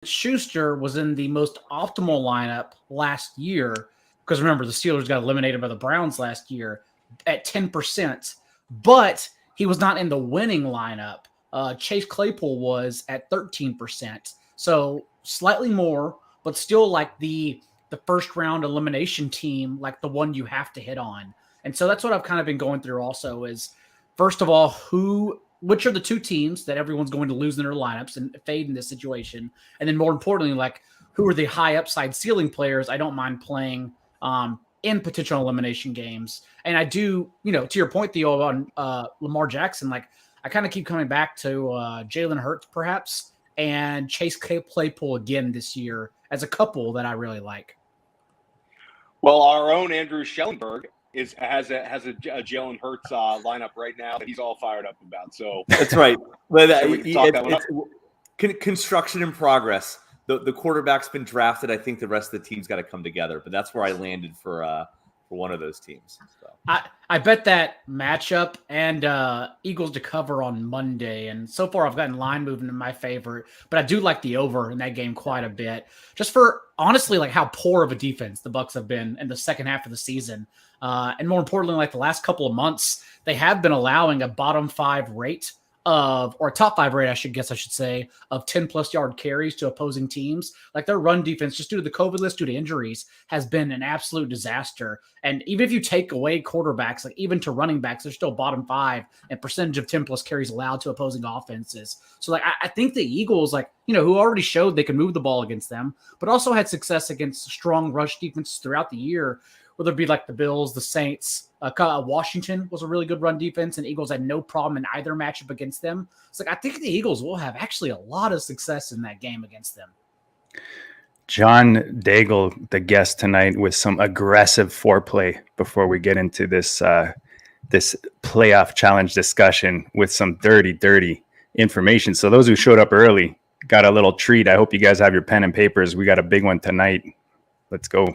Schuster was in the most optimal lineup last year, because remember, the Steelers got eliminated by the Browns last year at 10%, but he was not in the winning lineup. Chase Claypool was at 13%. So slightly more, but still like the first round elimination team, like the one you have to hit on. And so that's what I've kind of been going through also is, first of all, which are the two teams that everyone's going to lose in their lineups and fade in this situation? And then more importantly, like, who are the high upside ceiling players I don't mind playing in potential elimination games? And I do, to your point, Theo, on Lamar Jackson, like, I kind of keep coming back to Jalen Hurts perhaps and Chase Claypool again this year as a couple that I really like. Well, our own Andrew Schellenberg has a Jalen Hurts lineup right now that he's all fired up about. So that's right. But it's construction in progress. The quarterback's been drafted. I think the rest of the team's got to come together. But that's where I landed for one of those teams. So. I bet that matchup and Eagles to cover on Monday. And so far I've gotten line movement in my favor, but I do like the over in that game quite a bit. Just for honestly, like how poor of a defense the Bucs have been in the second half of the season. And more importantly, like the last couple of months, they have been allowing a bottom 5 rate or a top 5 rate, I should say, of 10+ yard carries to opposing teams. Like their run defense, just due to the COVID list, due to injuries, has been an absolute disaster. And even if you take away quarterbacks, like even to running backs, they're still bottom 5 and percentage of 10+ carries allowed to opposing offenses. So like, I think the Eagles, like, who already showed they can move the ball against them, but also had success against strong rush defenses throughout the year, whether it be like the Bills, the Saints. Washington was a really good run defense, and Eagles had no problem in either matchup against them. It's like, I think the Eagles will have actually a lot of success in that game against them. John Daigle, the guest tonight, with some aggressive foreplay before we get into this this playoff challenge discussion with some dirty information. So those who showed up early got a little treat. I hope you guys have your pen and papers. We got a big one tonight. Let's go.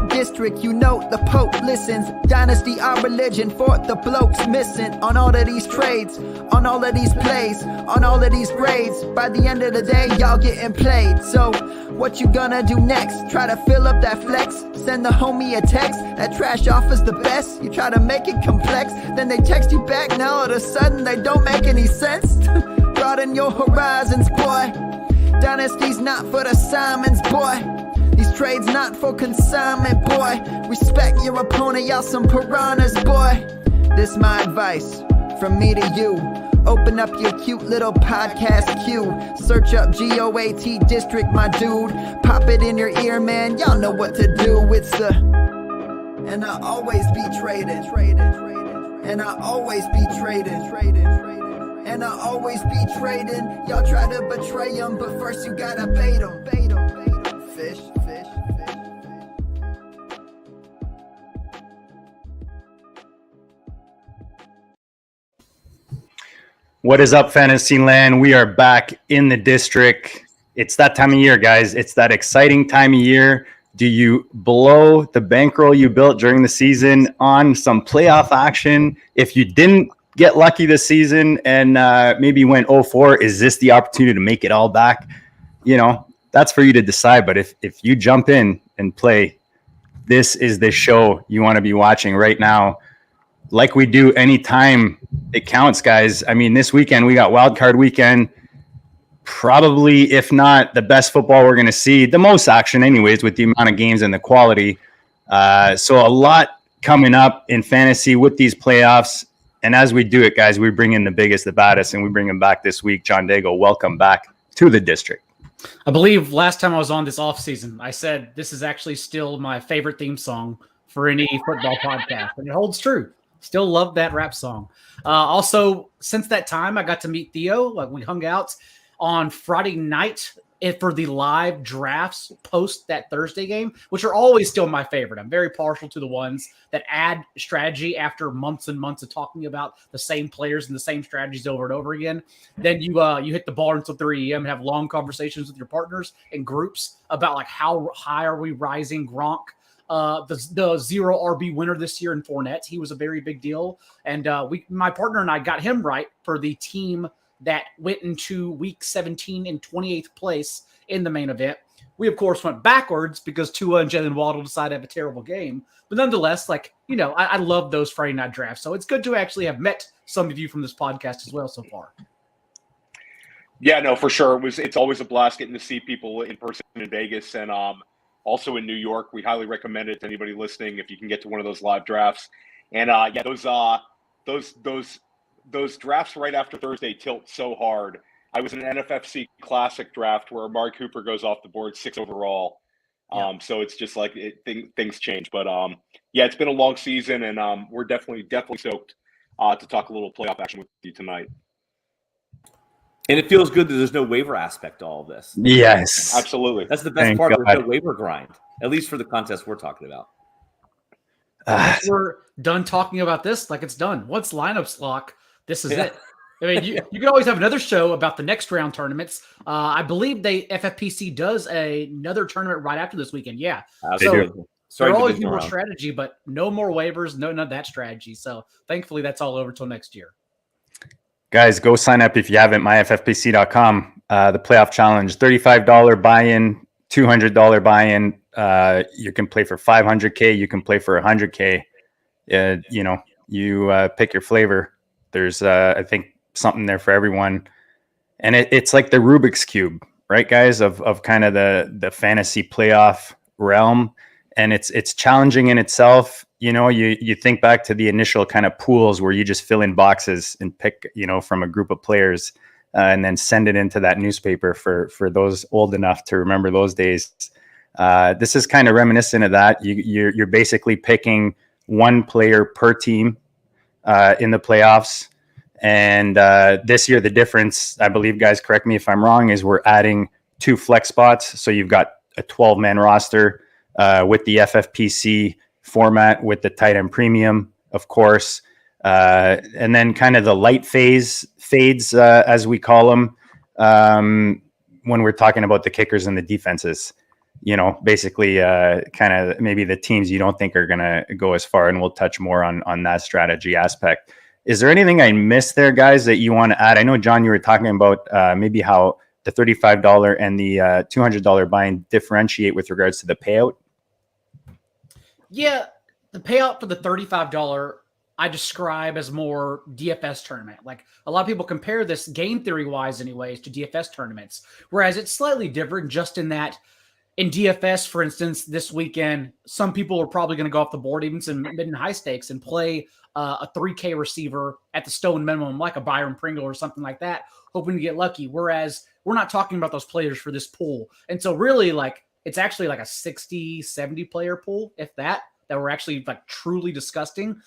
District, the Pope listens. Dynasty, our religion, for the blokes missing. On all of these trades, on all of these plays, on all of these grades. By the end of the day, y'all getting played. So, what you gonna do next? Try to fill up that flex? Send the homie a text? That trash offer's the best? You try to make it complex, then they text you back. Now all of a sudden, they don't make any sense. Broaden your horizons, boy. Dynasty's not for the Simons, boy. These trades not for consignment, boy. Respect your opponent, y'all some piranhas, boy. This my advice, from me to you. Open up your cute little podcast queue. Search up GOAT District, my dude. Pop it in your ear, man, y'all know what to do. It's the... And I always be traded. And I always be traded. And I always be trading. Y'all try to betray them, but first you gotta bait them. Fish. What is up, Fantasy Land? We are back in the district. It's that time of year, guys. It's that exciting time of year. Do you blow the bankroll you built during the season on some playoff action? If you didn't get lucky this season and maybe went 0-4, is this the opportunity to make it all back? That's for you to decide. But if you jump in and play, this is the show you want to be watching right now. Like we do anytime it counts, guys. I mean, this weekend we got wild card weekend. Probably, if not the best football we're going to see, the most action anyways, with the amount of games and the quality. So a lot coming up in fantasy with these playoffs. And as we do it, guys, we bring in the biggest, the baddest, and we bring him back this week. John Daigle, welcome back to the district. I believe last time I was on this offseason, I said this is actually still my favorite theme song for any football podcast. And it holds true. Still love that rap song. Also, since that time, I got to meet Theo. Like, we hung out on Friday night for the live drafts post that Thursday game, which are always still my favorite. I'm very partial to the ones that add strategy after months and months of talking about the same players and the same strategies over and over again. Then you hit the bar until 3 a.m. and have long conversations with your partners and groups about like how high are we rising Gronk, the zero RB winner this year in Fournette. He was a very big deal. And my partner and I got him right for the team that went into week 17 in 28th place in the main event. We, of course, went backwards because Tua and Jalen Waddle decided to have a terrible game. But nonetheless, I love those Friday night drafts. So it's good to actually have met some of you from this podcast as well so far. Yeah, no, for sure. It's always a blast getting to see people in person in Vegas and also in New York. We highly recommend it to anybody listening if you can get to one of those live drafts. And those drafts right after Thursday tilt so hard. I was in an FFPC Classic draft where Amari Cooper goes off the board 6 overall. So it's just like things change. But it's been a long season, and we're definitely stoked to talk a little playoff action with you tonight. And it feels good that there's no waiver aspect to all of this. Yes. Absolutely. That's the best part. There's no waiver grind, at least for the contest we're talking about. We're done talking about this. Like, it's done. Once lineups lock, this is it. I mean, you could always have another show about the next round tournaments. I believe FFPC does another tournament right after this weekend. Yeah. So there'll always be more strategy, but no more waivers, none of that strategy. So thankfully that's all over till next year. Guys, go sign up if you haven't, myffpc.com. The playoff challenge, $35 buy-in, $200 buy-in. You can play for $500K. You can play for $100K. You pick your flavor. There's, I think, something there for everyone. And it's like the Rubik's Cube, right, guys, of kind of the fantasy playoff realm. And it's challenging in itself. You think back to the initial kind of pools where you just fill in boxes and pick, from a group of players and then send it into that newspaper for those old enough to remember those days. This is kind of reminiscent of that. You're basically picking one player per team in the playoffs. And this year, the difference, I believe, guys, correct me if I'm wrong, is we're adding 2 flex spots. So you've got a 12-man roster with the FFPC format with the tight end premium, of course. And then kind of the light fades, as we call them, when we're talking about the kickers and the defenses. Basically kind of maybe the teams you don't think are going to go as far, and we'll touch more on that strategy aspect. Is there anything I missed there, guys, that you want to add? I know, John, you were talking about maybe how the $35 and the $200 buy-in differentiate with regards to the payout. Yeah, the payout for the $35 I describe as more DFS tournament. Like, a lot of people compare this game theory wise anyways to DFS tournaments, whereas it's slightly different just in that in DFS, for instance, this weekend, some people are probably going to go off the board, even some mid and high stakes, and play a 3K receiver at the stone minimum, like a Byron Pringle or something like that, hoping to get lucky. Whereas we're not talking about those players for this pool. And so really, it's actually like a 60, 70 player pool, if that we're actually truly discussing,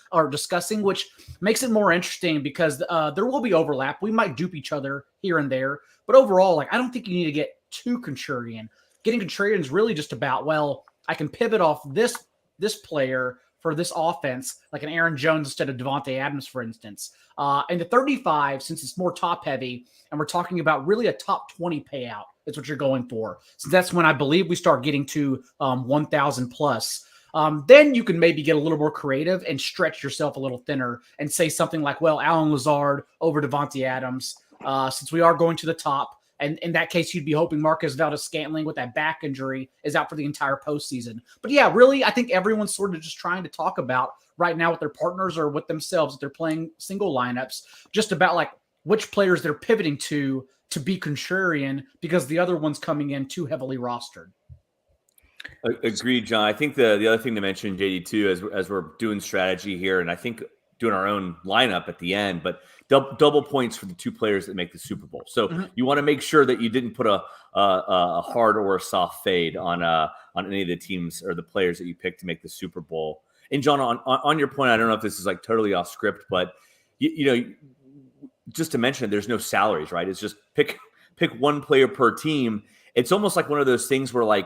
which makes it more interesting because there will be overlap. We might dupe each other here and there, but overall, I don't think you need to get too contrarian. Getting contrarian is really just about, I can pivot off this player for this offense, like an Aaron Jones instead of Devontae Adams, for instance. And the 35, since it's more top heavy, and we're talking about really a top 20 payout, is what you're going for. So that's when I believe we start getting to 1,000 plus. Then you can maybe get a little more creative and stretch yourself a little thinner and say something like, Allen Lazard over Devontae Adams, since we are going to the top. And in that case, you'd be hoping Marquez Valdes-Scantling with that back injury is out for the entire postseason. But yeah, really, I think everyone's sort of just trying to talk about right now with their partners or with themselves, if they're playing single lineups, just about which players they're pivoting to be contrarian because the other one's coming in too heavily rostered. Agreed, John. I think the other thing to mention, JD, too, as we're doing strategy here, and I think doing our own lineup at the end, but double points for the 2 players that make the Super Bowl. So you want to make sure that you didn't put a hard or a soft fade on any of the teams or the players that you picked to make the Super Bowl. And John, on your point, I don't know if this is totally off script, but just to mention it, there's no salaries, right? It's just pick one player per team. It's almost like one of those things where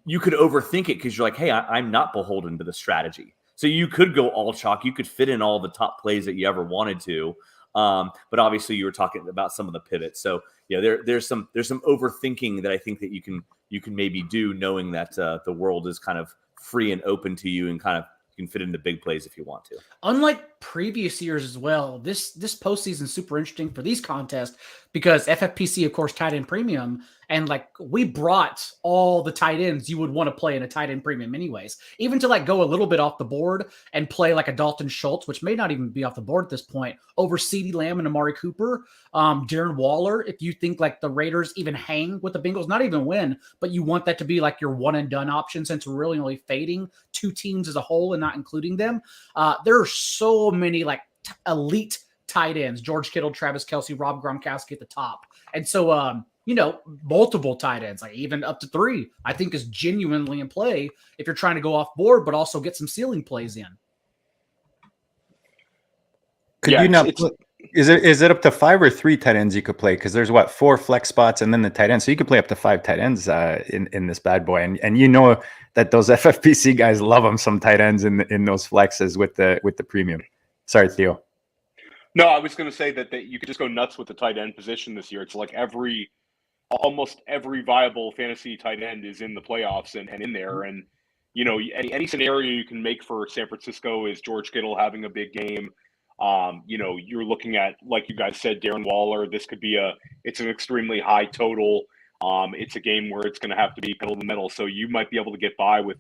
you could overthink it because you're like, hey, I'm not beholden to the strategy. So you could go all chalk. You could fit in all the top plays that you ever wanted to. But obviously you were talking about some of the pivots. So there's some overthinking that I think that you can maybe do, knowing that the world is kind of free and open to you, and kind of you can fit into big plays if you want to. Unlike previous years as well, this postseason is super interesting for these contests because FFPC, of course, tight end premium, and like we brought all the tight ends you would want to play in a tight end premium anyways, even to like go a little bit off the board and play like a Dalton Schultz, which may not even be off the board at this point, over CeeDee Lamb and Amari Cooper, Darren Waller. If you think like the Raiders even hang with the Bengals, not even win, but you want that to be like your one and done option since we're really only fading two teams as a whole and not including them. There are so many like elite tight ends, George Kittle, Travis Kelce, Rob Gronkowski at the top. And so, multiple tight ends, like even up to 3, I think is genuinely in play if you're trying to go off board, but also get some ceiling plays in. Could you not? Is it up to 5 or 3 tight ends you could play? Because there's 4 flex spots and then the tight end, so you could play up to 5 tight ends in this bad boy. And you know that those FFPC guys love them some tight ends in those flexes with the premium. Sorry, Theo. No, I was going to say that you could just go nuts with the tight end position this year. It's like almost every viable fantasy tight end is in the playoffs and in there. And, any scenario you can make for San Francisco is George Kittle having a big game. You're looking at, like you guys said, Darren Waller. This could be it's an extremely high total. It's a game where it's going to have to be pedal to the metal. So you might be able to get by with,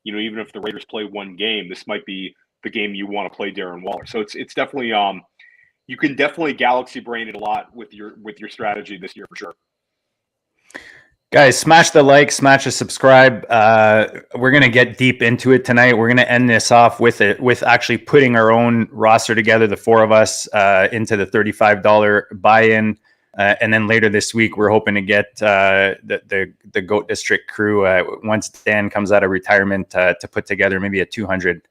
even if the Raiders play one game, this might be the game you want to play Darren Waller. So it's definitely, you can definitely galaxy brain it a lot with your strategy this year for sure. Guys, smash the like, smash the subscribe. We're going to get deep into it tonight. We're going to end this off with actually putting our own roster together, the 4 of us, into the $35 buy-in. And then later this week, we're hoping to get the GOAT District crew, once Dan comes out of retirement, to put together maybe a $200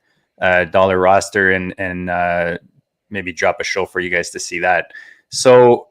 roster and maybe drop a show for you guys to see that. So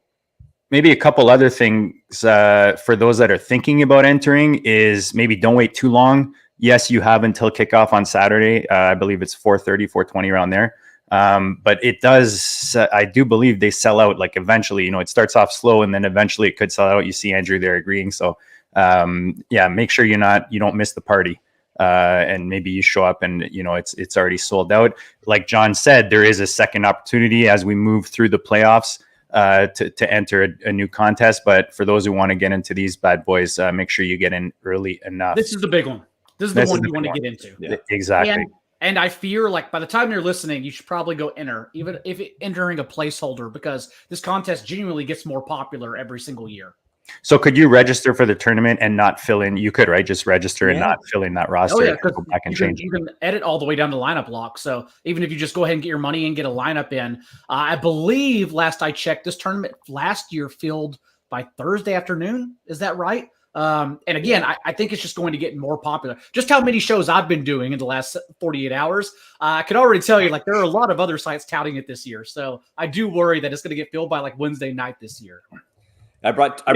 maybe a couple other things for those that are thinking about entering is maybe don't wait too long. Yes, you have until kickoff on Saturday. I believe it's 4:30, 4:20 around there. But it does, I do believe they sell out like eventually, it starts off slow and then eventually it could sell out. You see Andrew there agreeing. So make sure you don't miss the party. And maybe you show up and it's already sold out. Like John said, there is a second opportunity as we move through the playoffs to enter a new contest. But for those who want to get into these bad boys, make sure you get in early enough. This is the big one. This is the one you want to get into. Yeah. Exactly. And I fear like by the time you're listening, you should probably go enter, even if entering a placeholder, because this contest genuinely gets more popular every single year. So could you register for the tournament and not fill in? You could, right? Just register and not fill in that roster. Oh, yeah, go back and change. You can edit all the way down to lineup lock. So even if you just go ahead and get your money and get a lineup in, I believe last I checked, this tournament last year filled by Thursday afternoon. Is that right? And again, I think it's just going to get more popular. Just how many shows I've been doing in the last 48 hours, I can already tell you, like, there are a lot of other sites touting it this year. So I do worry that it's going to get filled by like Wednesday night this year. I brought 2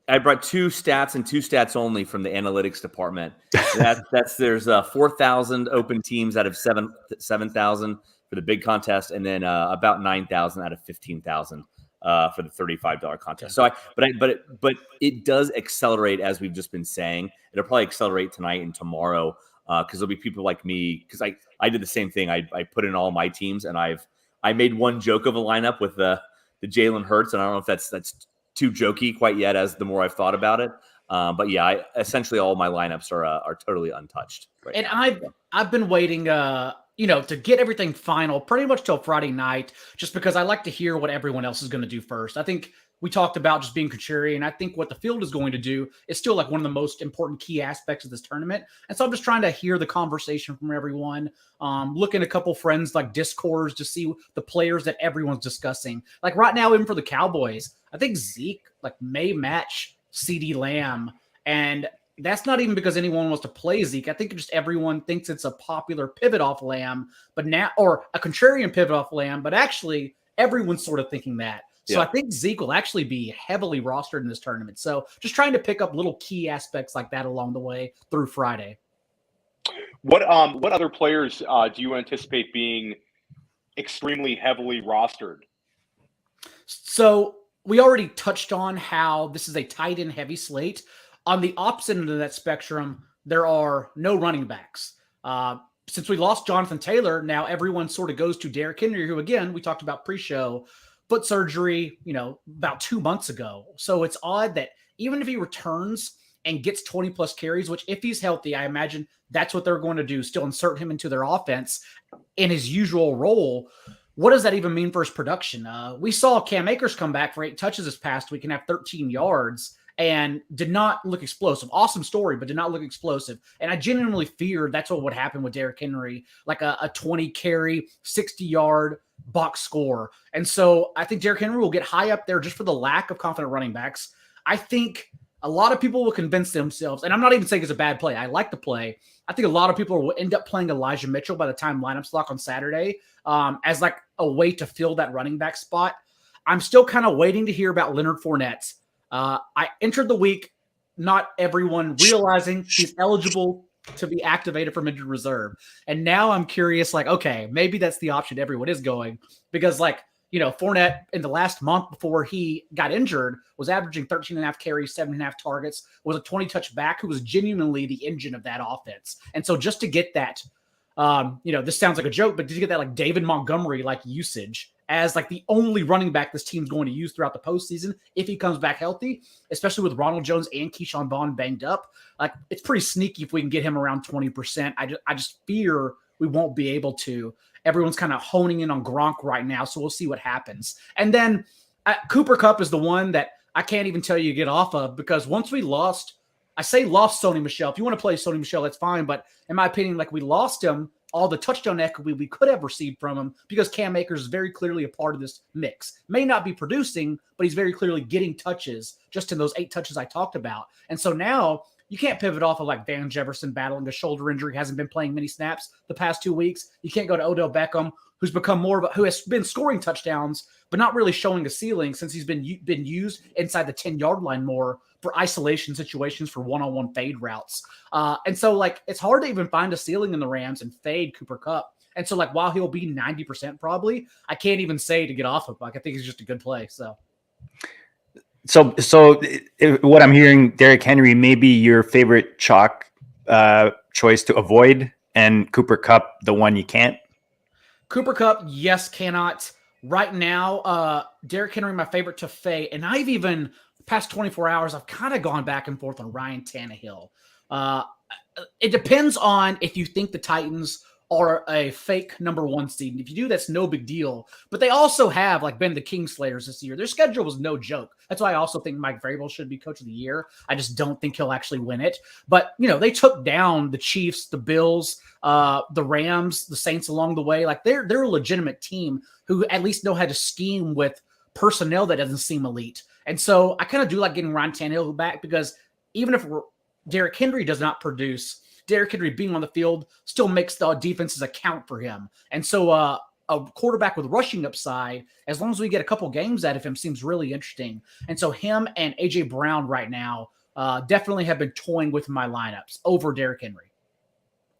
stats and 2 stats only from the analytics department. There's 4,000 open teams out of 7,000 for the big contest, and then about 9,000 out of 15,000 for the $35 contest. So but it does accelerate, as we've just been saying. It'll probably accelerate tonight and tomorrow because there'll be people like me, because I did the same thing. I put in all my teams, and I made one joke of a lineup with the Jalen Hurts, and I don't know if that's too jokey quite yet, as the more I've thought about it. But yeah, essentially all my lineups are totally untouched. Right and now. I've been waiting, to get everything final pretty much till Friday night, just because I like to hear what everyone else is going to do first. I think we talked about just being contrarian. I think what the field is going to do is still like one of the most important key aspects of this tournament. And so I'm just trying to hear the conversation from everyone, look at a couple friends like Discords to see the players that everyone's discussing. Like right now, even for the Cowboys, I think Zeke may match CeeDee Lamb. And that's not even because anyone wants to play Zeke. I think just everyone thinks it's a popular pivot off Lamb, but now, or a contrarian pivot off Lamb, but actually everyone's sort of thinking that. So I think Zeke will actually be heavily rostered in this tournament. So just trying to pick up little key aspects like that along the way through Friday. What other players do you anticipate being extremely heavily rostered? So we already touched on how this is a tight end heavy slate. On the opposite end of that spectrum, there are no running backs. Since we lost Jonathan Taylor, now everyone sort of goes to Derrick Henry, who, again, we talked about pre-show, foot surgery, about 2 months ago. So it's odd that even if he returns and gets 20-plus carries, which if he's healthy, I imagine that's what they're going to do, still insert him into their offense in his usual role. What does that even mean for his production? We saw Cam Akers come back for 8 touches this past week and have 13 yards and did not look explosive. Awesome story, but did not look explosive. And I genuinely feared that's what would happen with Derrick Henry, like a 20-carry, 60-yard box score. And so I think Derrick Henry will get high up there just for the lack of confident running backs. I think a lot of people will convince themselves, and I'm not even saying it's a bad play. I like the play. I think a lot of people will end up playing Elijah Mitchell by the time lineups lock on Saturday as like a way to fill that running back spot. I'm still kind of waiting to hear about Leonard Fournette. I entered the week, not everyone realizing he's eligible to be activated from injured reserve. And now I'm curious, like, okay, maybe that's the option everyone is going because, like, Fournette in the last month before he got injured was averaging 13.5 carries, 7.5 targets, was a 20-touch back who was genuinely the engine of that offense. And so just to get that, this sounds like a joke, but to get that like David Montgomery like usage as like the only running back this team's going to use throughout the postseason if he comes back healthy, especially with Ronald Jones and Keyshawn Vaughn banged up. Like it's pretty sneaky if we can get him around 20%. I just fear we won't be able to. Everyone's kind of honing in on Gronk right now, so we'll see what happens. And then Cooper Kupp is the one that I can't even tell you to get off of because once we lost Sony Michel. If you want to play Sony Michel, that's fine. But in my opinion, like we lost him, all the touchdown equity we could have received from him because Cam Akers is very clearly a part of this mix. May not be producing, but he's very clearly getting touches just in those 8 touches I talked about. And so now you can't pivot off of like Van Jefferson battling a shoulder injury, hasn't been playing many snaps the past 2 weeks. You can't go to Odell Beckham, who's become who has been scoring touchdowns, but not really showing a ceiling since he's been used inside the 10-yard line more for isolation situations for one-on-one fade routes. And so like, it's hard to even find a ceiling in the Rams and fade Cooper Kupp. And so like, while he'll be 90% probably, I can't even say to get off of, like, I think he's just a good play. So what I'm hearing, Derrick Henry may be your favorite chalk choice to avoid, and Cooper Kupp the one you can't. Cooper Kupp, yes, cannot. Right now, Derrick Henry, my favorite to fade. And I've even, past 24 hours, I've kind of gone back and forth on Ryan Tannehill. It depends on if you think the Titans are a fake number 1 seed. And if you do, that's no big deal. But they also have like been the Kingslayers this year. Their schedule was no joke. That's why I also think Mike Vrabel should be coach of the year. I just don't think he'll actually win it. But, they took down the Chiefs, the Bills, the Rams, the Saints along the way. Like they're a legitimate team who at least know how to scheme with personnel that doesn't seem elite. And so I kind of do like getting Ryan Tannehill back because even if Derrick Henry does not produce, Derrick Henry being on the field still makes the defenses account for him. And so a quarterback with rushing upside, as long as we get a couple games out of him, seems really interesting. And so him and A.J. Brown right now definitely have been toying with my lineups over Derrick Henry.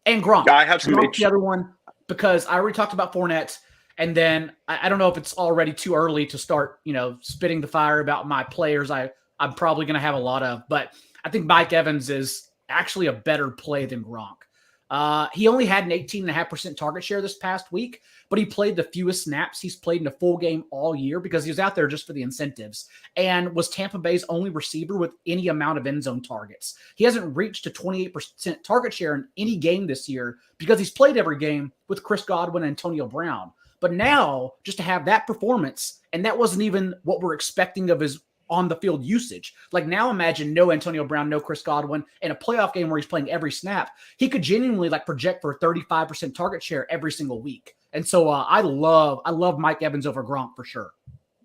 And Gronk. Yeah, I have some the other one because I already talked about Fournette. And then I don't know if it's already too early to start, spitting the fire about my players I'm probably going to have a lot of. But I think Mike Evans is actually a better play than Gronk. He only had an 18.5% target share this past week, but he played the fewest snaps he's played in a full game all year because he was out there just for the incentives and was Tampa Bay's only receiver with any amount of end zone targets. He hasn't reached a 28% target share in any game this year because he's played every game with Chris Godwin and Antonio Brown. But now, just to have that performance, and that wasn't even what we're expecting of his on-the-field usage. Like now imagine no Antonio Brown, no Chris Godwin, in a playoff game where he's playing every snap. He could genuinely like project for a 35% target share every single week. And so I love Mike Evans over Gronk for sure.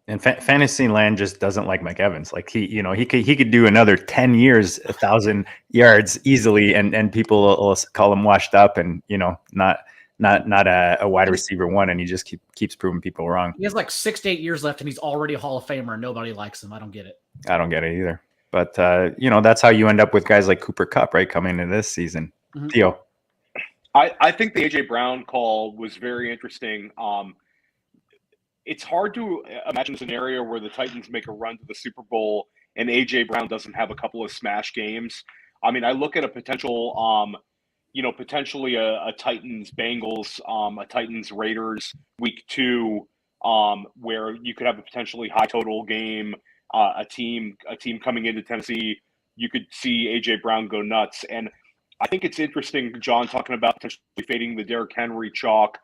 And fantasy land just doesn't like Mike Evans. Like he could do another 10 years, 1,000 yards easily, and people will call him washed up and not a wide receiver 1, and he just keeps proving people wrong. He has like 6 to 8 years left, and he's already a Hall of Famer, and nobody likes him. I don't get it. I don't get it either. But that's how you end up with guys like Cooper Kupp, right, coming into this season. Mm-hmm. Theo, I think the A.J. Brown call was very interesting. It's hard to imagine a scenario where the Titans make a run to the Super Bowl and A.J. Brown doesn't have a couple of smash games. I mean, I look at a potential, potentially a Titans Bengals, a Titans Raiders week 2, where you could have a potentially high total game, a team coming into Tennessee. You could see AJ Brown go nuts. And I think it's interesting, John, talking about potentially fading the Derrick Henry chalk.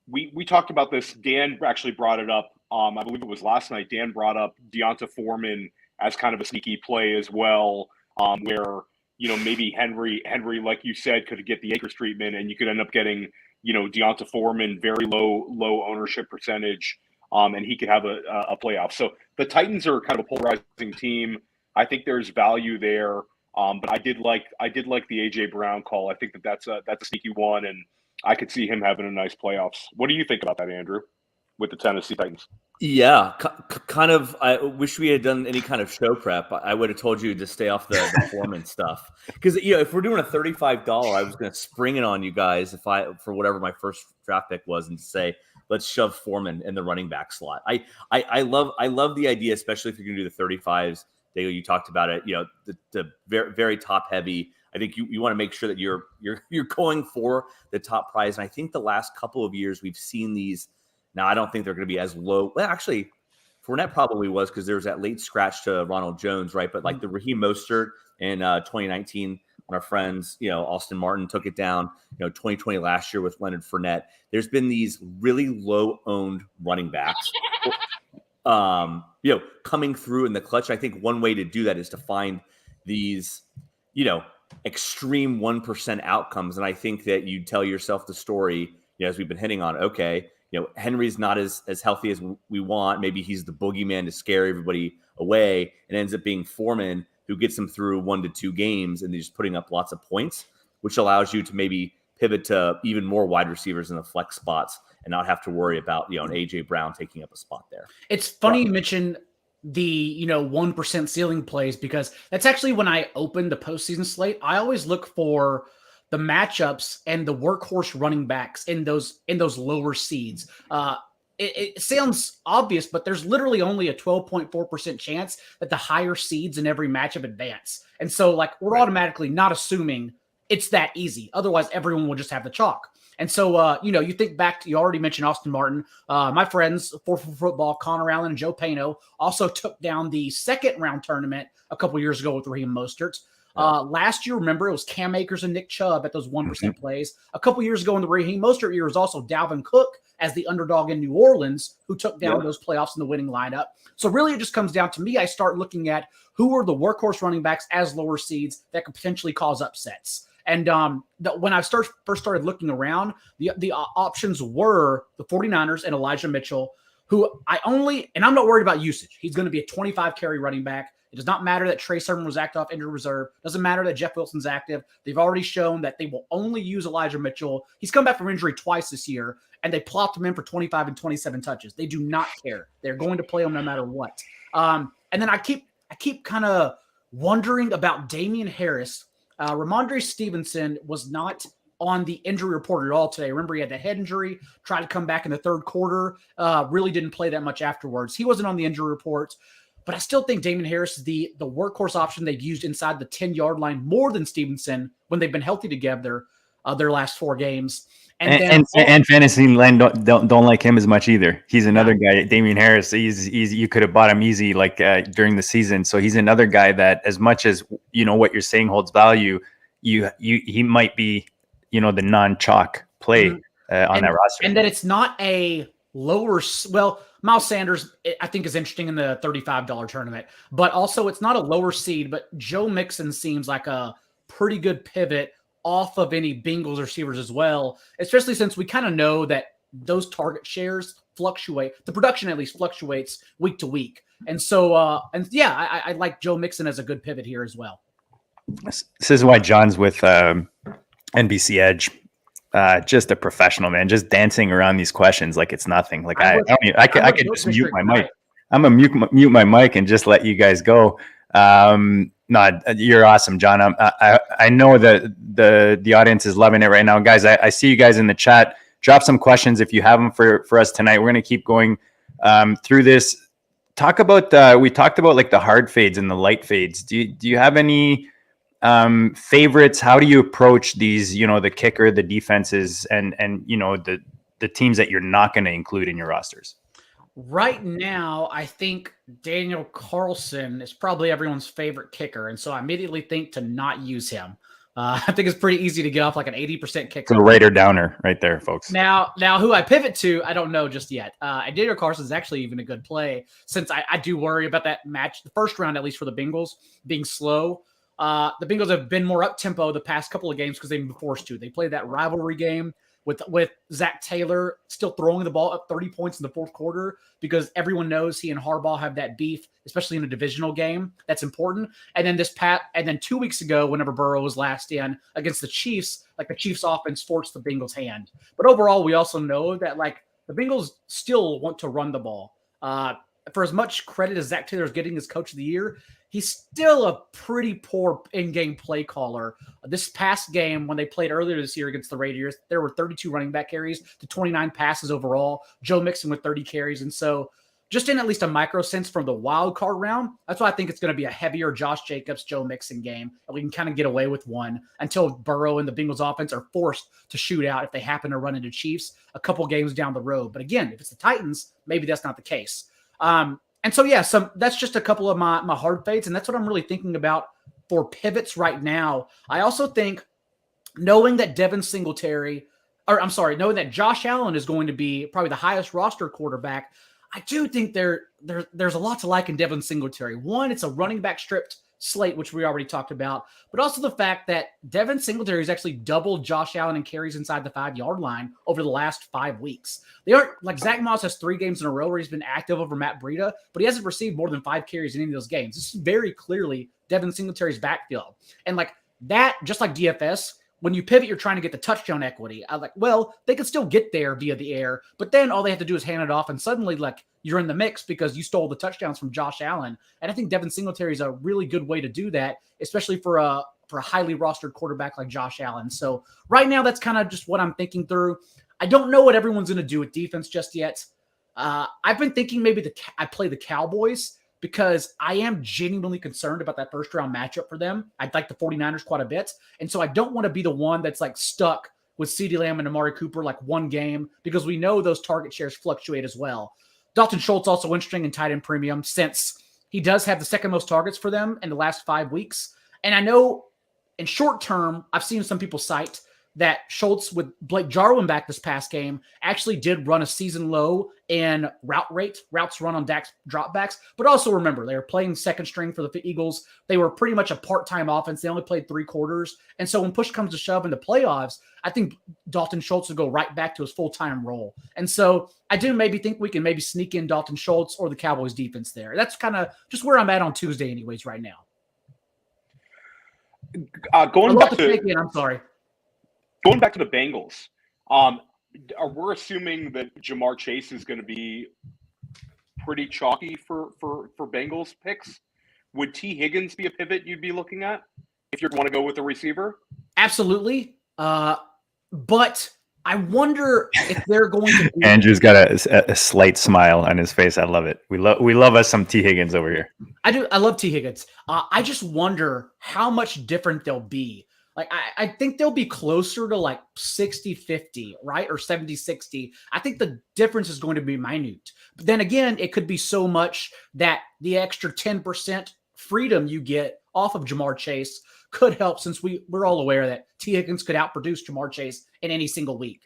We talked about this. Dan actually brought it up. I believe it was last night. Dan brought up Deonta Foreman as kind of a sneaky play as well, where, maybe Henry, like you said, could get the Akers treatment, and you could end up getting, Deonta Foreman, very low ownership percentage, and he could have a playoff. So the Titans are kind of a polarizing team. I think there's value there, but I did like the AJ Brown call. I think that's a sneaky one, and I could see him having a nice playoffs. What do you think about that, Andrew, with the Tennessee Titans? Yeah, kind of. I wish we had done any kind of show prep. I would have told you to stay off the Foreman stuff, because if we're doing a $35, I was going to spring it on you guys for whatever my first draft pick was, and say let's shove Foreman in the running back slot. I love the idea, especially if you're going to do the 35s. Daigle, you talked about it. The very, very top heavy. I think you want to make sure that you're going for the top prize. And I think the last couple of years we've seen these. Now, I don't think they're going to be as low. Well, actually, Fournette probably was, because there was that late scratch to Ronald Jones, right? But like the Raheem Mostert in 2019, when our friends, Austin Martin took it down, 2020 last year with Leonard Fournette, there's been these really low-owned running backs, coming through in the clutch. I think one way to do that is to find these, extreme 1% outcomes. And I think that you tell yourself the story, as we've been hitting on, okay, Henry's not as healthy as we want. Maybe he's the boogeyman to scare everybody away, and ends up being Foreman, who gets him through 1 to 2 games, and they're just putting up lots of points, which allows you to maybe pivot to even more wide receivers in the flex spots and not have to worry about, an AJ Brown taking up a spot there. It's funny you mention the 1% ceiling plays, because that's actually when I open the postseason slate. I always look for the matchups and the workhorse running backs in those lower seeds. It sounds obvious, but there's literally only a 12.4% chance that the higher seeds in every matchup advance. And so we're automatically not assuming it's that easy. Otherwise, everyone will just have the chalk. And so, you think back to, you already mentioned Austin Martin. My friends, 4 for Football, Connor Allen and Joe Pano, also took down the second round tournament a couple years ago with Raheem Mostert. Last year, remember, it was Cam Akers and Nick Chubb at those 1% plays. A couple years ago in the Raheem Mostert year was also Dalvin Cook as the underdog in New Orleans, who took down those playoffs in the winning lineup. So really it just comes down to me. I start looking at who are the workhorse running backs as lower seeds that could potentially cause upsets. And when I first started looking around, the options were the 49ers and Elijah Mitchell, who I'm not worried about usage. He's going to be a 25 carry running back. It does not matter that Trey Sermon was active off injured reserve. Doesn't matter that Jeff Wilson's active. They've already shown that they will only use Elijah Mitchell. He's come back from injury twice this year, and they plopped him in for 25 and 27 touches. They do not care. They're going to play him no matter what. And then I keep kind of wondering about Damian Harris. Ramondre Stevenson was not on the injury report at all today. Remember, he had the head injury, tried to come back in the third quarter, really didn't play that much afterwards. He wasn't on the injury report. But I still think Damian Harris is the workhorse option they've used inside the 10-yard line more than Stevenson when they've been healthy together their last 4 games. And fantasy land don't like him as much either. He's another guy, Damian Harris. He's you could have bought him easy during the season. So he's another guy that, as much as what you're saying holds value, he might be the non-chalk play on that roster. And that it's not a lower. Well, Miles Sanders, I think, is interesting in the $35 tournament, but also it's not a lower seed. But Joe Mixon seems like a pretty good pivot off of any Bengals receivers as well, especially since we kind of know that those target shares fluctuate. The production at least fluctuates week to week. And so, I like Joe Mixon as a good pivot here as well. This is why John's with NBC Edge. Just a professional, man, just dancing around these questions like it's nothing. Like I could just mute my mic. I'm gonna mute my mic and just let you guys go. No, you're awesome, John. I know that the audience is loving it right now, guys. I see you guys in the chat. Drop some questions if you have them for us tonight. We're gonna keep going through this. talk about we talked about like the hard fades and the light fades. Do you have any favorites? How do you approach these, the kicker, the defenses, and the teams that you're not going to include in your rosters? Right now, I think Daniel Carlson is probably everyone's favorite kicker, and so I immediately think to not use him. I think it's pretty easy to get off like an 80% kicker. So Raider downer right there, folks. Now who I pivot to, I don't know just yet. Daniel Carlson is actually even a good play, since I do worry about that match, the first round, at least for the Bengals, being slow. The Bengals have been more up-tempo the past couple of games because they've been forced to. They played that rivalry game with Zach Taylor still throwing the ball up 30 points in the fourth quarter because everyone knows he and Harbaugh have that beef, especially in a divisional game. That's important. And then 2 weeks ago, whenever Burrow was last in against the Chiefs, like the Chiefs offense forced the Bengals' hand. But overall, we also know that like the Bengals still want to run the ball. For as much credit as Zach Taylor is getting as coach of the year, he's still a pretty poor in-game play caller. This past game, when they played earlier this year against the Raiders, there were 32 running back carries to 29 passes overall. Joe Mixon with 30 carries. And so just in at least a micro sense from the wild card round, that's why I think it's going to be a heavier Josh Jacobs, Joe Mixon game. And we can kind of get away with one until Burrow and the Bengals offense are forced to shoot out if they happen to run into Chiefs a couple games down the road. But again, if it's the Titans, maybe that's not the case. And so, yeah, that's just a couple of my hard fades, and that's what I'm really thinking about for pivots right now. I also think knowing that knowing that Josh Allen is going to be probably the highest roster quarterback, I do think there's a lot to like in Devin Singletary. One, it's a running back stripped slate, which we already talked about, but also the fact that Devin Singletary has actually doubled Josh Allen in carries inside the 5-yard line over the last 5 weeks. They aren't like Zach Moss has 3 games in a row where he's been active over Matt Breida, but he hasn't received more than 5 carries in any of those games. This is very clearly Devin Singletary's backfield. And like that, just like DFS, when you pivot, you're trying to get the touchdown equity. I like, well, they can still get there via the air, but then all they have to do is hand it off, and suddenly, like, you're in the mix because you stole the touchdowns from Josh Allen. And I think Devin Singletary is a really good way to do that, especially for a highly rostered quarterback like Josh Allen. So right now, that's kind of just what I'm thinking through. I don't know what everyone's going to do with defense just yet. I've been thinking maybe I play the Cowboys, because I am genuinely concerned about that first round matchup for them. I'd like the 49ers quite a bit. And so I don't want to be the one that's like stuck with CeeDee Lamb and Amari Cooper like one game, because we know those target shares fluctuate as well. Dalton Schultz also interesting in tight end premium, since he does have the second most targets for them in the last 5 weeks. And I know in short term, I've seen some people cite that Schultz with Blake Jarwin back this past game actually did run a season low in routes run on Dak's dropbacks. But also remember, they were playing second string for the Eagles. They were pretty much a part-time offense. They only played 3 quarters. And so when push comes to shove in the playoffs, I think Dalton Schultz will go right back to his full-time role. And so I do maybe think we can maybe sneak in Dalton Schultz or the Cowboys defense there. That's kind of just where I'm at on Tuesday anyways right now. Going back to the Bengals, we're assuming that Jamar Chase is going to be pretty chalky for Bengals picks. Would T. Higgins be a pivot you'd be looking at if you want to go with a receiver? Absolutely. But I wonder if they're going to be... Andrew's got a slight smile on his face. I love it. We love us some T. Higgins over here. I do. I love T. Higgins. I just wonder how much different they'll be. Like, I think they'll be closer to like 60-50, right? Or 70-60. I think the difference is going to be minute. But then again, it could be so much that the extra 10% freedom you get off of Jamar Chase could help, since we're all aware that T. Higgins could outproduce Jamar Chase in any single week.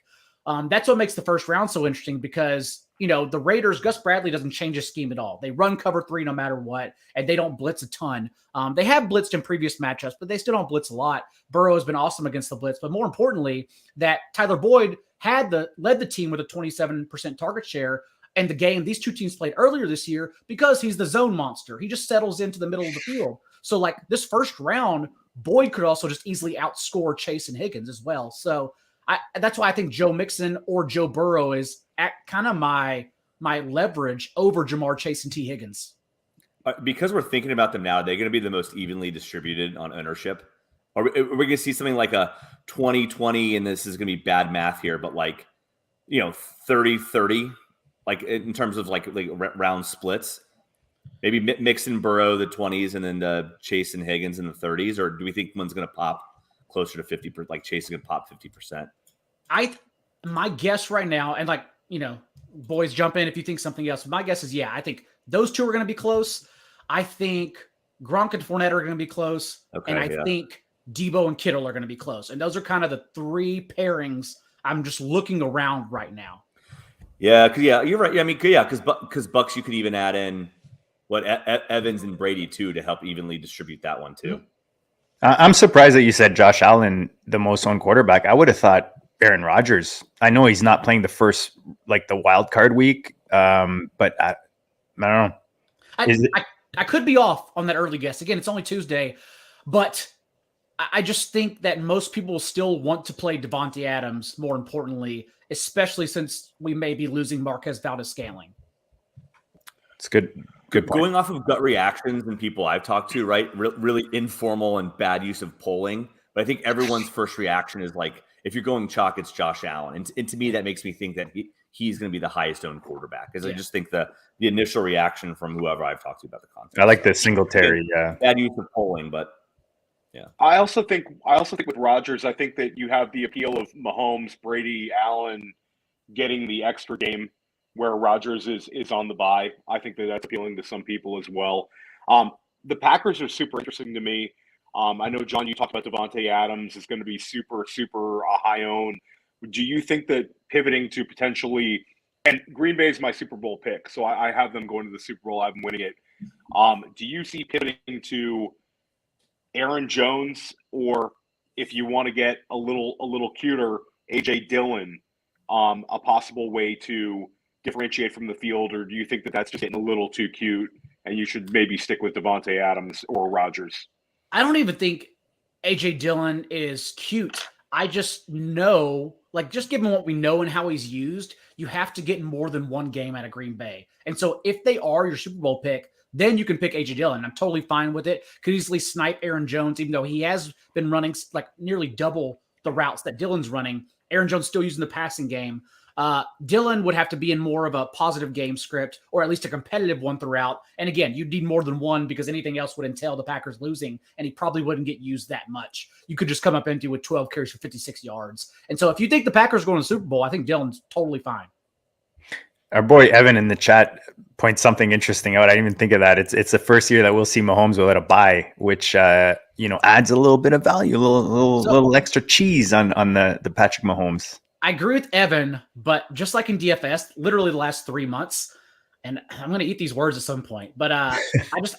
That's what makes the first round so interesting, because, the Raiders, Gus Bradley doesn't change his scheme at all. They run cover 3 no matter what, and they don't blitz a ton. They have blitzed in previous matchups, but they still don't blitz a lot. Burrow has been awesome against the blitz, but more importantly, that Tyler Boyd led the team with a 27% target share in the game these two teams played earlier this year, because he's the zone monster. He just settles into the middle of the field. So like this first round, Boyd could also just easily outscore Chase and Higgins as well. So that's why I think Joe Mixon or Joe Burrow is at kind of my leverage over Jamar Chase and T. Higgins. Because we're thinking about them now, they're going to be the most evenly distributed on ownership. Are we going to see something like a 20-20, and this is going to be bad math here, but like, 30-30, like in terms of like round splits? Maybe mix in Burrow the 20s and then Chase and Higgins in the 30s, or do we think one's going to pop closer to 50%? Like Chase is going to pop 50%. My guess right now, and boys jump in if you think something else. My guess is I think those two are going to be close. I think Gronk and Fournette are going to be close, and I think Debo and Kittle are going to be close. And those are kind of the three pairings I'm just looking around right now. Yeah, because you're right. I mean, because Bucks, you could even add in Evans and Brady too to help evenly distribute that one too. I'm surprised that you said Josh Allen, the most owned quarterback. I would have thought Aaron Rodgers. I know he's not playing the first, the wild card week, but I don't know. I could be off on that early guess. Again, it's only Tuesday, but I just think that most people still want to play Devontae Adams, more importantly, especially since we may be losing Marquez Valdes-Scantling. It's good point. Going off of gut reactions and people I've talked to, right? Really informal and bad use of polling. But I think everyone's first reaction is if you're going chalk, it's Josh Allen. And to me, that makes me think that he's going to be the highest owned quarterback. Because I just think the initial reaction from whoever I've talked to about the content. I like the Singletary. Bad use of polling, but yeah. I also think with Rodgers, I think that you have the appeal of Mahomes, Brady, Allen getting the extra game where Rodgers is on the bye. I think that's appealing to some people as well. The Packers are super interesting to me. I know, John, you talked about Devontae Adams is going to be super, super high owned. Do you think that pivoting to potentially – and Green Bay is my Super Bowl pick, so I have them going to the Super Bowl. I have them winning it. Do you see pivoting to Aaron Jones, or if you want to get a little cuter, A.J. Dillon, a possible way to differentiate from the field, or do you think that that's just getting a little too cute and you should maybe stick with Devontae Adams or Rodgers? I don't even think A.J. Dillon is cute. I just know, just given what we know and how he's used, you have to get more than one game out of Green Bay. And so if they are your Super Bowl pick, then you can pick A.J. Dillon. I'm totally fine with it. Could easily snipe Aaron Jones, even though he has been running nearly double the routes that Dillon's running. Aaron Jones still using the passing game. Dillon would have to be in more of a positive game script, or at least a competitive one throughout. And again, you'd need more than one because anything else would entail the Packers losing, and he probably wouldn't get used that much. You could just come up empty with 12 carries for 56 yards. And so if you think the Packers are going to the Super Bowl, I think Dillon's totally fine. Our boy Evan in the chat points something interesting out. I didn't even think of that. It's the first year that we'll see Mahomes without a bye, which adds a little bit of value, a little extra cheese on the Patrick Mahomes. I agree with Evan, but just like in DFS, literally the last 3 months, and I'm going to eat these words at some point, but I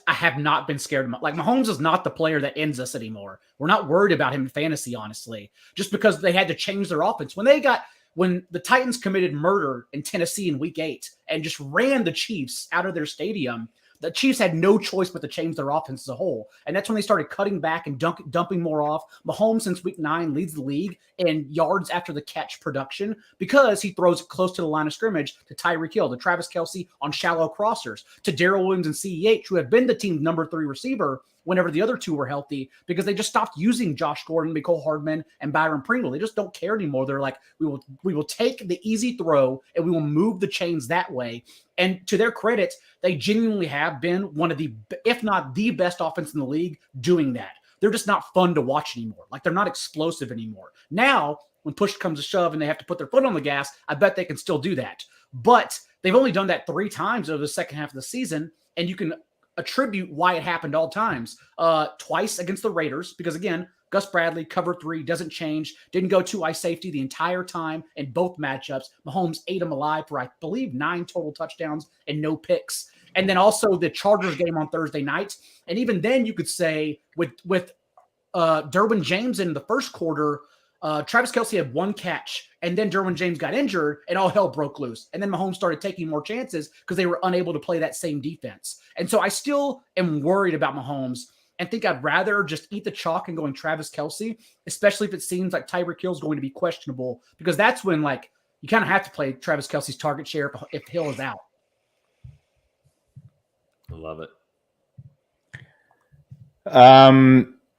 have not been scared. Mahomes is not the player that ends us anymore. We're not worried about him in fantasy, honestly, just because they had to change their offense. When the Titans committed murder in Tennessee in Week 8 and just ran the Chiefs out of their stadium, the Chiefs had no choice but to change their offense as a whole. And that's when they started cutting back and dumping more off. Mahomes, since Week 9, leads the league in yards after the catch production because he throws close to the line of scrimmage to Tyreek Hill, to Travis Kelce on shallow crossers, to Darrell Williams and CEH, who have been the team's number 3 receiver whenever the other two were healthy, because they just stopped using Josh Gordon, Mecole Hardman, and Byron Pringle. They just don't care anymore. They're like, we will take the easy throw and we will move the chains that way. And to their credit, they genuinely have been one of the, if not the best offense in the league doing that. They're just not fun to watch anymore. They're not explosive anymore. Now, when push comes to shove and they have to put their foot on the gas, I bet they can still do that. But they've only done that 3 times over the second half of the season, and you can attribute why it happened all times. Twice against the Raiders, because again, Gus Bradley, cover 3, doesn't change, didn't go 2-eye safety the entire time in both matchups. Mahomes ate him alive for, I believe, 9 total touchdowns and no picks. And then also the Chargers game on Thursday night. And even then you could say with Derwin James in the first quarter, Travis Kelce had 1 catch, and then Derwin James got injured, and all hell broke loose. And then Mahomes started taking more chances because they were unable to play that same defense. And so I still am worried about Mahomes and think I'd rather just eat the chalk and going Travis Kelce, especially if it seems like Tyreek Hill is going to be questionable, because that's when you kind of have to play Travis Kelce's target share if Hill is out. I love it.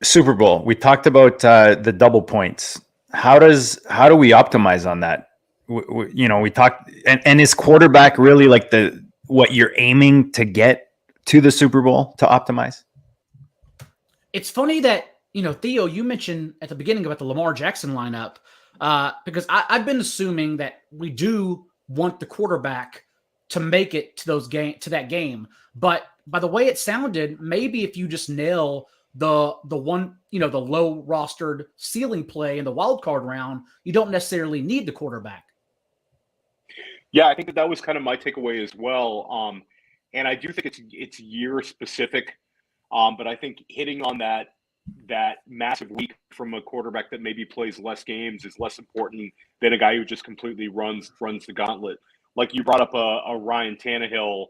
Super Bowl. We talked about the double points. How do we optimize on that? We talked, and is quarterback really what you're aiming to get to the Super Bowl to optimize? It's funny that, Theo, you mentioned at the beginning about the Lamar Jackson lineup, because I've been assuming that we do want the quarterback to make it to that game. But by the way it sounded, maybe if you just nail the one, the low rostered ceiling play in the wild card round, you don't necessarily need the quarterback. Yeah, I think that was kind of my takeaway as well. And I do think it's year specific. But I think hitting on that massive week from a quarterback that maybe plays less games is less important than a guy who just completely runs the gauntlet. Like you brought up a Ryan Tannehill.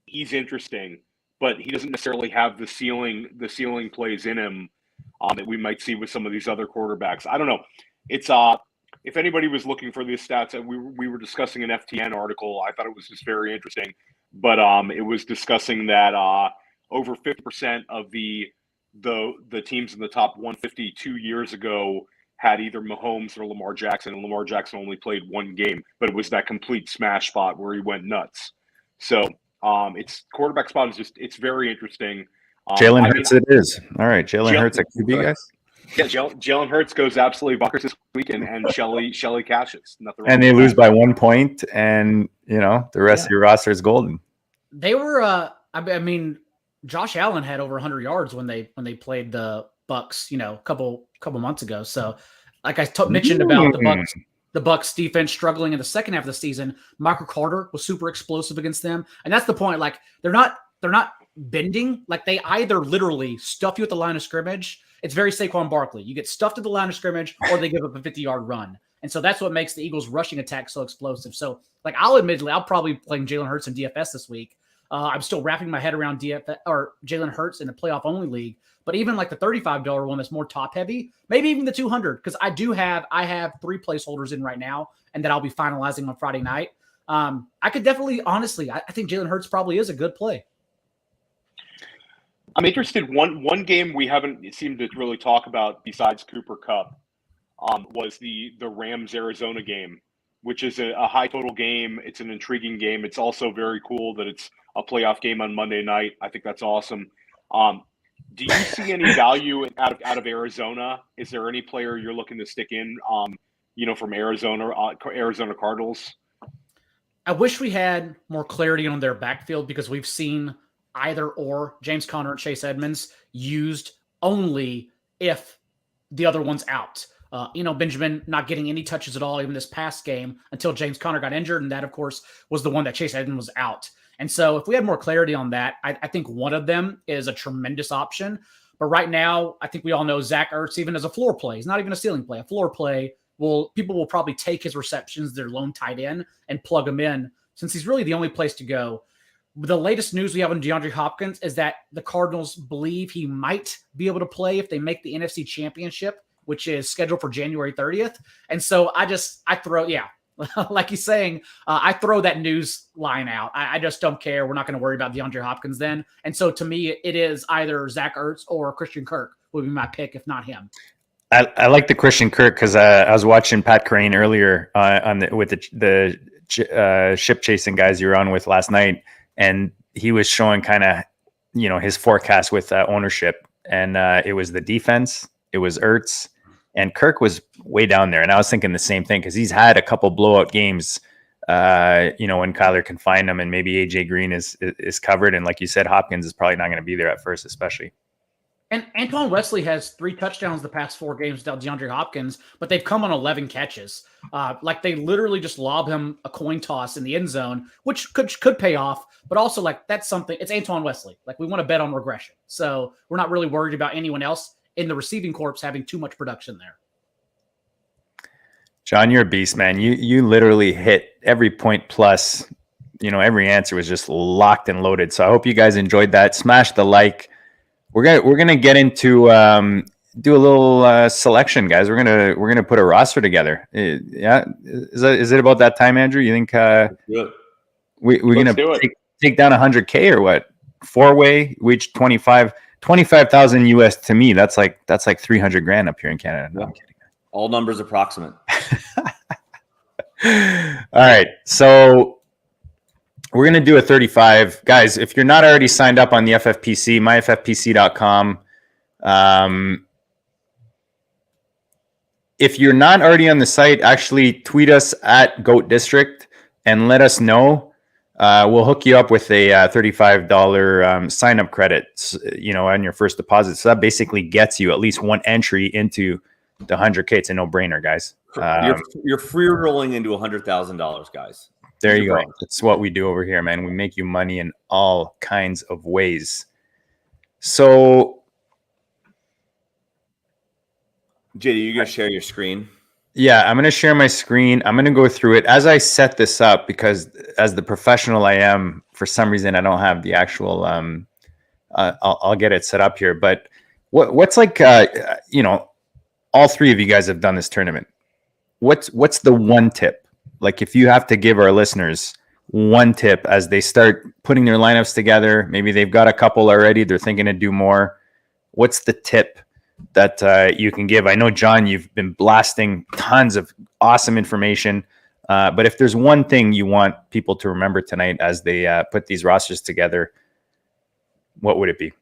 He's interesting, but he doesn't necessarily have the ceiling plays in him that we might see with some of these other quarterbacks. I don't know. It's if anybody was looking for these stats, we were discussing an FTN article. I thought it was just very interesting, but it was discussing that over 50% of the teams in the top 150 2 years ago had either Mahomes or Lamar Jackson, and Lamar Jackson only played one game, but it was that complete smash spot where he went nuts. So it's quarterback spot is it's very interesting. Jalen Hurts it is. All right, Jalen Hurts at QB, guys. Yeah, Jalen Hurts goes absolutely bonkers this weekend, and Shelley cashes. Nothing wrong And they with lose that. by 1 point, and the rest of your roster is golden. They were, I mean, Josh Allen had over 100 yards when they played the Bucks, a couple months ago. So, like I mentioned about the Bucks defense struggling in the second half of the season, Michael Carter was super explosive against them, and that's the point. Like they're not bending. Like they either literally stuff you at the line of scrimmage. It's very Saquon Barkley. You get stuffed at the line of scrimmage, or they give up a 50-yard run. And so that's what makes the Eagles' rushing attack so explosive. So, like, I'll probably be playing Jalen Hurts in DFS this week. I'm still wrapping my head around DFS or Jalen Hurts in the playoff only league. But even like the $35 one that's more top heavy, maybe even the 200, because I have 3 placeholders in right now, and that I'll be finalizing on Friday night. I could definitely, honestly, I think Jalen Hurts probably is a good play. I'm interested. One game we haven't seemed to really talk about besides Cooper Kupp was the Rams-Arizona game, which is a high total game. It's an intriguing game. It's also very cool that it's a playoff game on Monday night. I think that's awesome. Do you see any value out of Arizona? Is there any player you're looking to stick in, from Arizona Cardinals? I wish we had more clarity on their backfield, because we've seen either or James Conner and Chase Edmonds used only if the other one's out. Benjamin not getting any touches at all even this past game until James Conner got injured, and that, of course, was the one that Chase Edmonds was out. And so if we had more clarity on that, I think one of them is a tremendous option. But right now, I think we all know Zach Ertz, even as a floor play, he's not even a ceiling play. A floor play, people will probably take his receptions, their lone tight end, and plug him in, since he's really the only place to go. The latest news we have on DeAndre Hopkins is that the Cardinals believe he might be able to play if they make the NFC Championship, which is scheduled for January 30th. And so I throw, like he's saying, I throw that news line out. I just don't care. We're not going to worry about DeAndre Hopkins then. And so to me, it is either Zach Ertz or Christian Kirk would be my pick, if not him. I like the Christian Kirk because I was watching Pat Crane earlier with the ship chasing guys you were on with last night, and he was showing kind of his forecast with ownership, and it was the defense, it was Ertz, and Kirk was way down there. And I was thinking the same thing, because he's had a couple blowout games, when Kyler can find him, and maybe AJ Green is covered, and like you said, Hopkins is probably not going to be there at first, especially. And Antoine Wesley has 3 touchdowns the past 4 games without DeAndre Hopkins, but they've come on 11 catches. Like they literally just lob him a coin toss in the end zone, which could pay off. But also, like, that's something. It's Antoine Wesley. Like, we want to bet on regression, so we're not really worried about anyone else in the receiving corps having too much production there. John, you're a beast, man. You literally hit every point plus. Every answer was just locked and loaded. So I hope you guys enjoyed that. Smash the like. We're gonna get into do a little selection, guys. We're gonna put a roster together. Yeah, is it about that time, Andrew? You think we're gonna take down 100K or what? 4-way, which 25,000 US to me. That's like $300,000 up here in Canada. No, I'm kidding. All numbers approximate. All right, so We're going to do a 35. Guys, if you're not already signed up on the FFPC, myffpc.com. If you're not already on the site, actually tweet us at Goat District and let us know. We'll hook you up with a $35 sign-up credit, on your first deposit. So that basically gets you at least one entry into the 100K. It's a no-brainer, guys. You're free rolling into $100,000, guys. There you go. That's what we do over here, man. We make you money in all kinds of ways. So, JD, you gonna share your screen? Yeah, I'm gonna share my screen. I'm gonna go through it as I set this up because, as the professional I am, for some reason I don't have the actual. I'll get it set up here. But what's like? All three of you guys have done this tournament. What's the one tip? Like, if you have to give our listeners one tip as they start putting their lineups together, maybe they've got a couple already, they're thinking to do more. What's the tip that you can give? I know, John, you've been blasting tons of awesome information, but if there's one thing you want people to remember tonight as they put these rosters together, what would it be?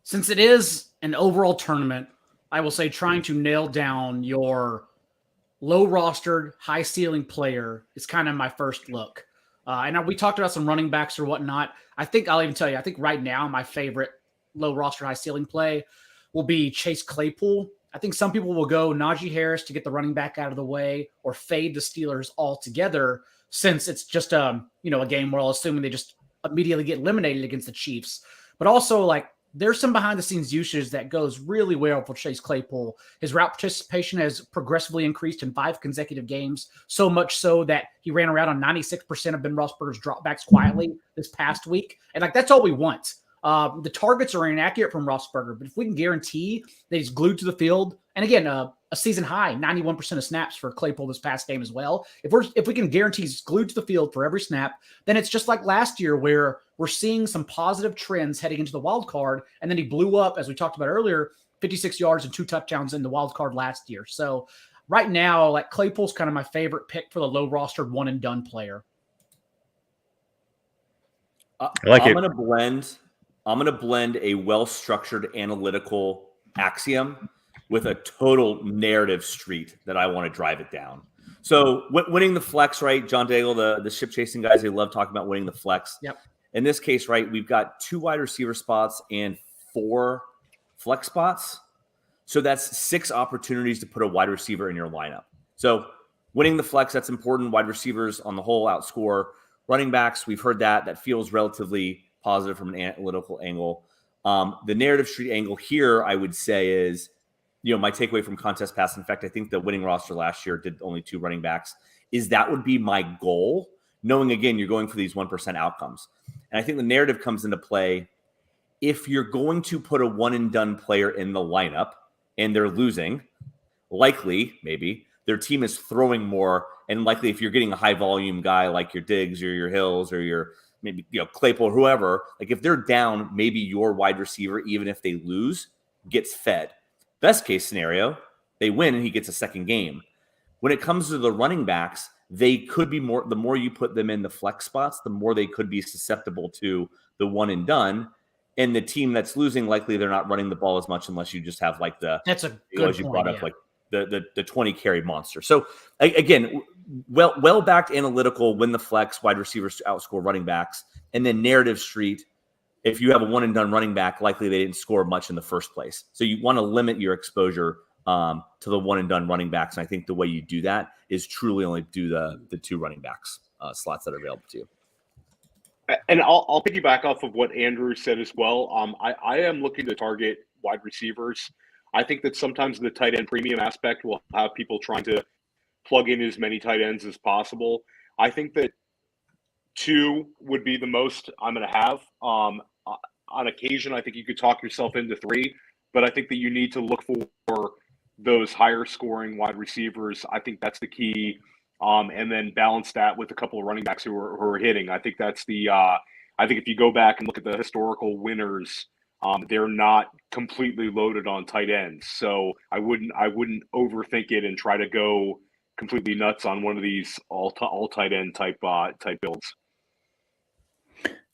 Since it is an overall tournament, I will say trying to nail down your low-rostered, high-ceiling player is kind of my first look. And we talked about some running backs or whatnot. I'll even tell you, I think right now my favorite low-roster, high-ceiling play will be Chase Claypool. I think some people will go Najee Harris to get the running back out of the way or fade the Steelers altogether, since it's just a game where I'll assuming they just immediately get eliminated against the Chiefs. But also, like, there's some behind-the-scenes usage that goes really well for Chase Claypool. His route participation has progressively increased in 5 consecutive games, so much so that he ran around on 96% of Ben Roethlisberger's dropbacks quietly this past week. And, like, that's all we want. The targets are inaccurate from Roethlisberger, but if we can guarantee that he's glued to the field, and again, a season high 91% of snaps for Claypool this past game as well. If we can guarantee he's glued to the field for every snap, then it's just like last year where we're seeing some positive trends heading into the wild card, and then he blew up, as we talked about earlier, 56 yards and 2 touchdowns in the wild card last year. So right now, like, Claypool's kind of my favorite pick for the low rostered one and done player. I'm going to blend a well-structured analytical axiom with a total narrative street that I want to drive it down. So winning the flex, right? John Daigle, the ship chasing guys, they love talking about winning the flex. Yep. In this case, right, we've got 2 wide receiver spots and 4 flex spots. So that's 6 opportunities to put a wide receiver in your lineup. So winning the flex, that's important. Wide receivers on the whole outscore running backs. We've heard that feels relatively positive from an analytical angle. The narrative street angle here, I would say, is, my takeaway from contest pass. In fact, I think the winning roster last year did only 2 running backs. Is that would be my goal, knowing, again, you're going for these 1% outcomes. And I think the narrative comes into play if you're going to put a one and done player in the lineup and they're losing, likely, maybe, their team is throwing more. And likely if you're getting a high volume guy like your Diggs or your Hills or your maybe Claypool or whoever, like if they're down, maybe your wide receiver, even if they lose, gets fed. Best case scenario, they win and he gets a second game. When it comes to the running backs, they could be more, the more you put them in the flex spots, the more they could be susceptible to the one and done. And the team that's losing, likely they're not running the ball as much unless you just have like that's a good as you point, brought up, yeah. like the 20 carry monster. So again, well backed analytical, win the flex, wide receivers to outscore running backs, and then narrative street. If you have a one and done running back, likely they didn't score much in the first place. So you want to limit your exposure to the one and done running backs. And I think the way you do that is truly only do the 2 running backs slots that are available to you. And I'll piggyback off of what Andrew said as well. I am looking to target wide receivers. I think that sometimes the tight end premium aspect will have people trying to plug in as many tight ends as possible. I think that 2 would be the most I'm going to have. On occasion, I think you could talk yourself into 3, but I think that you need to look for those higher scoring wide receivers. I think that's the key. And then balance that with a couple of running backs who are hitting. I think that's I think if you go back and look at the historical winners, they're not completely loaded on tight ends. So I wouldn't overthink it and try to go completely nuts on one of these all tight end type builds.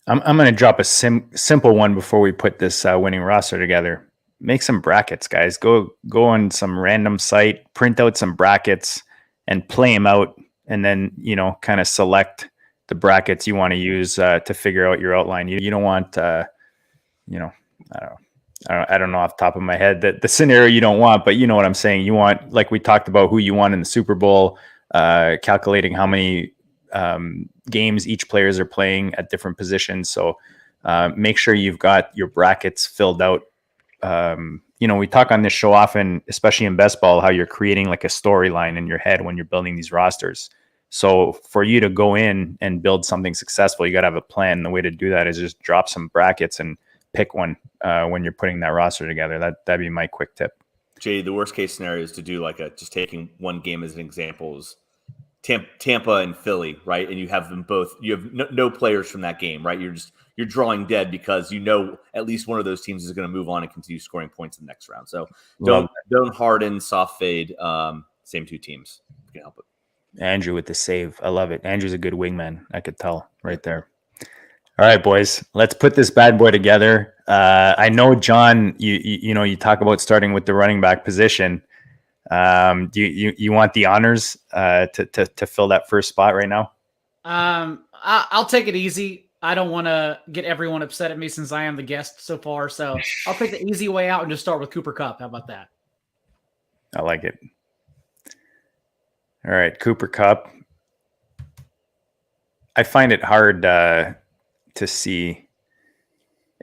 I'm going to drop a simple one before we put this winning roster together. Make some brackets, guys. Go on some random site, print out some brackets, and play them out, and then kind of select the brackets you want to use to figure out your outline. You don't want I don't know off the top of my head the scenario you don't want, but you know what I'm saying. You want, like we talked about, who you want in the Super Bowl, calculating how many games each players are playing at different positions. So make sure you've got your brackets filled out. We talk on this show often, especially in best ball, how you're creating like a storyline in your head when you're building these rosters. So for you to go in and build something successful, you got to have a plan. The way to do that is just drop some brackets and pick one when you're putting that roster together. That'd be my quick tip. Jay, the worst case scenario is to do like just taking one game as an example is Tampa and Philly, right? And you have them both. You have no players from that game, right? You're drawing dead because at least one of those teams is going to move on and continue scoring points in the next round. So don't harden, soft fade. Same two teams. You can help it. Andrew with the save. I love it. Andrew's a good wingman. I could tell right there. All right, boys, let's put this bad boy together. I know, John, you talk about starting with the running back position. Do you want the honors to fill that first spot right now? I'll take it easy. I don't want to get everyone upset at me since I am the guest so far. So I'll take the easy way out and just start with Cooper Kupp. How about that? I like it. All right, Cooper Kupp. I find it hard to see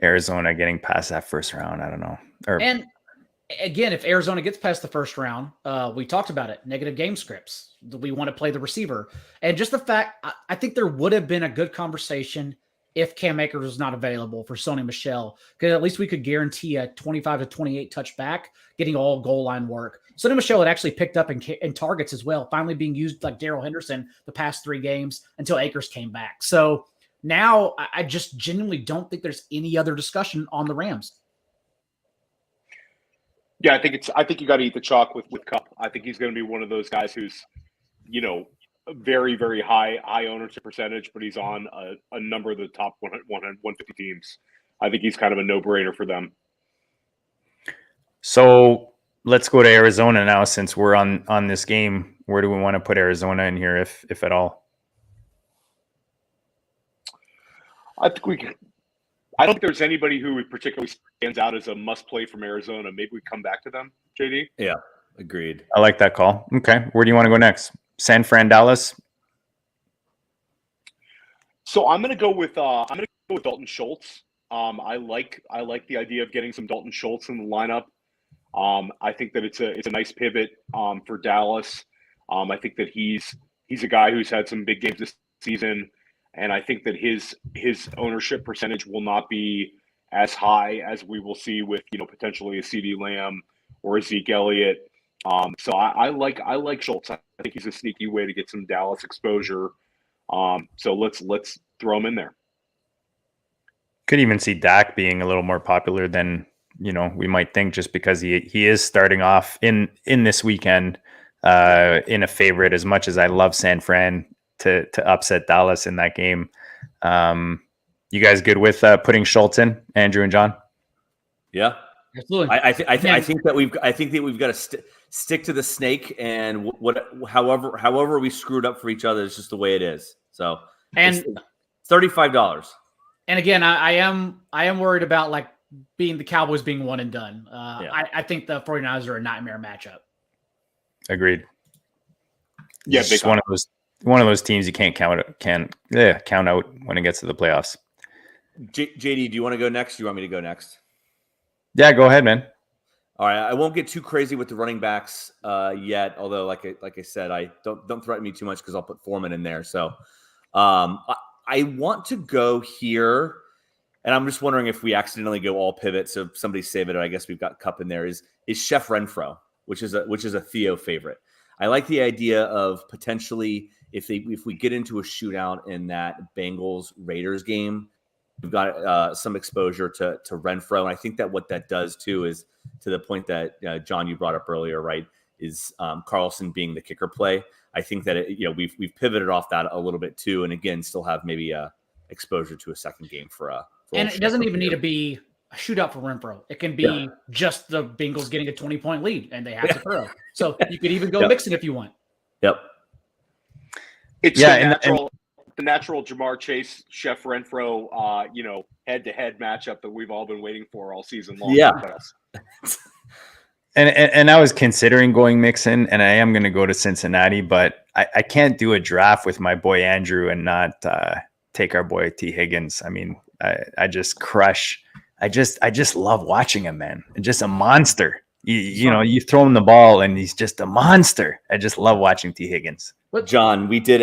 Arizona getting past that first round. I don't know. And again, if Arizona gets past the first round, we talked about it, negative game scripts. We want to play the receiver. And just the fact, I think there would have been a good conversation if Cam Akers was not available for Sony Michel, because at least we could guarantee a 25 to 28 touchback, getting all goal line work. Sony Michel had actually picked up in targets as well, finally being used like Darrell Henderson the past 3 games until Akers came back. So now I just genuinely don't think there's any other discussion on the Rams. Yeah, I think you got to eat the chalk with Kupp. I think he's going to be one of those guys who's, very, very high ownership percentage, but he's on a number of the top 150 teams. I think he's kind of a no-brainer for them. So let's go to Arizona now, since we're on this game. Where do we want to put Arizona in here, if at all? I don't think there's anybody who particularly stands out as a must-play from Arizona. Maybe we come back to them, JD? Yeah, agreed. I like that call. Okay, where do you want to go next? San Fran, Dallas? So I'm going to go with Dalton Schultz. I like the idea of getting some Dalton Schultz in the lineup. I think that it's a nice pivot for Dallas. I think that he's a guy who's had some big games this season. And I think that his ownership percentage will not be as high as we will see with potentially a CeeDee Lamb or a Zeke Elliott. So I like Schultz. I think he's a sneaky way to get some Dallas exposure. So let's throw him in there. Could even see Dak being a little more popular than we might think, just because he is starting off in this weekend in a favorite. As much as I love San Fran to upset Dallas in that game. You guys good with putting Schultz in, Andrew and John? Yeah, absolutely. I think that we've got to stick to the snake, and however we screwed up for each other is just the way it is. So and it's $35. And again, I am worried about like being the Cowboys being one and done. I think the 49ers are a nightmare matchup. Agreed. Yeah, it's just one of those teams you can't count out when it gets to the playoffs. JD, do you want to go next? Or do you want me to go next? Yeah, go ahead, man. All right, I won't get too crazy with the running backs yet. Although, like I said, I don't threaten me too much because I'll put Foreman in there. So, I want to go here, and I'm just wondering if we accidentally go all pivot. So somebody save it. Or I guess we've got Kupp in there. Is Chef Renfro, which is a Theo favorite. I like the idea of potentially if we get into a shootout in that Bengals Raiders game, we've got some exposure to Renfro, and I think that what that does too is to the point that John, you brought up earlier, right? Is Carlson being the kicker play? I think that we've pivoted off that a little bit too, and again, still have maybe a exposure to a second game for and it doesn't even need to be a shootout for Renfro. It can be just the Bengals getting a 20-point lead and they have to throw. So you could even go mix it if you want. Yep. It's the natural Jamar Chase, Chef Renfro, head-to-head matchup that we've all been waiting for all season long. Yeah. And I was considering going Mixon, and I am going to go to Cincinnati, but I can't do a draft with my boy Andrew and not take our boy T. Higgins. I mean, I just crush. I just love watching him, man. Just a monster. You throw him the ball, and he's just a monster. I just love watching T. Higgins. John, we did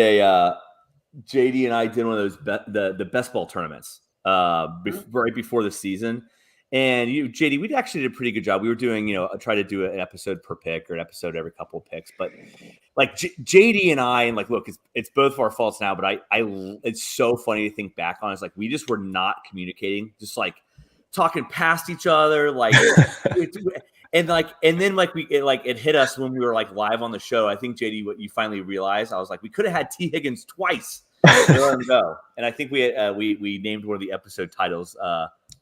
JD and I did one of those the best ball tournaments right before the season. And JD, we actually did a pretty good job. We were doing, try to do an episode per pick or an episode every couple of picks. But like JD and I, and like, look, it's both of our faults now. But it's so funny to think back on. It's like we just were not communicating, just like talking past each other, like, and then it hit us when we were like live on the show. I think JD, what you finally realized, I was like, we could have had T. Higgins twice. Let him go. And I think we named one of the episode titles.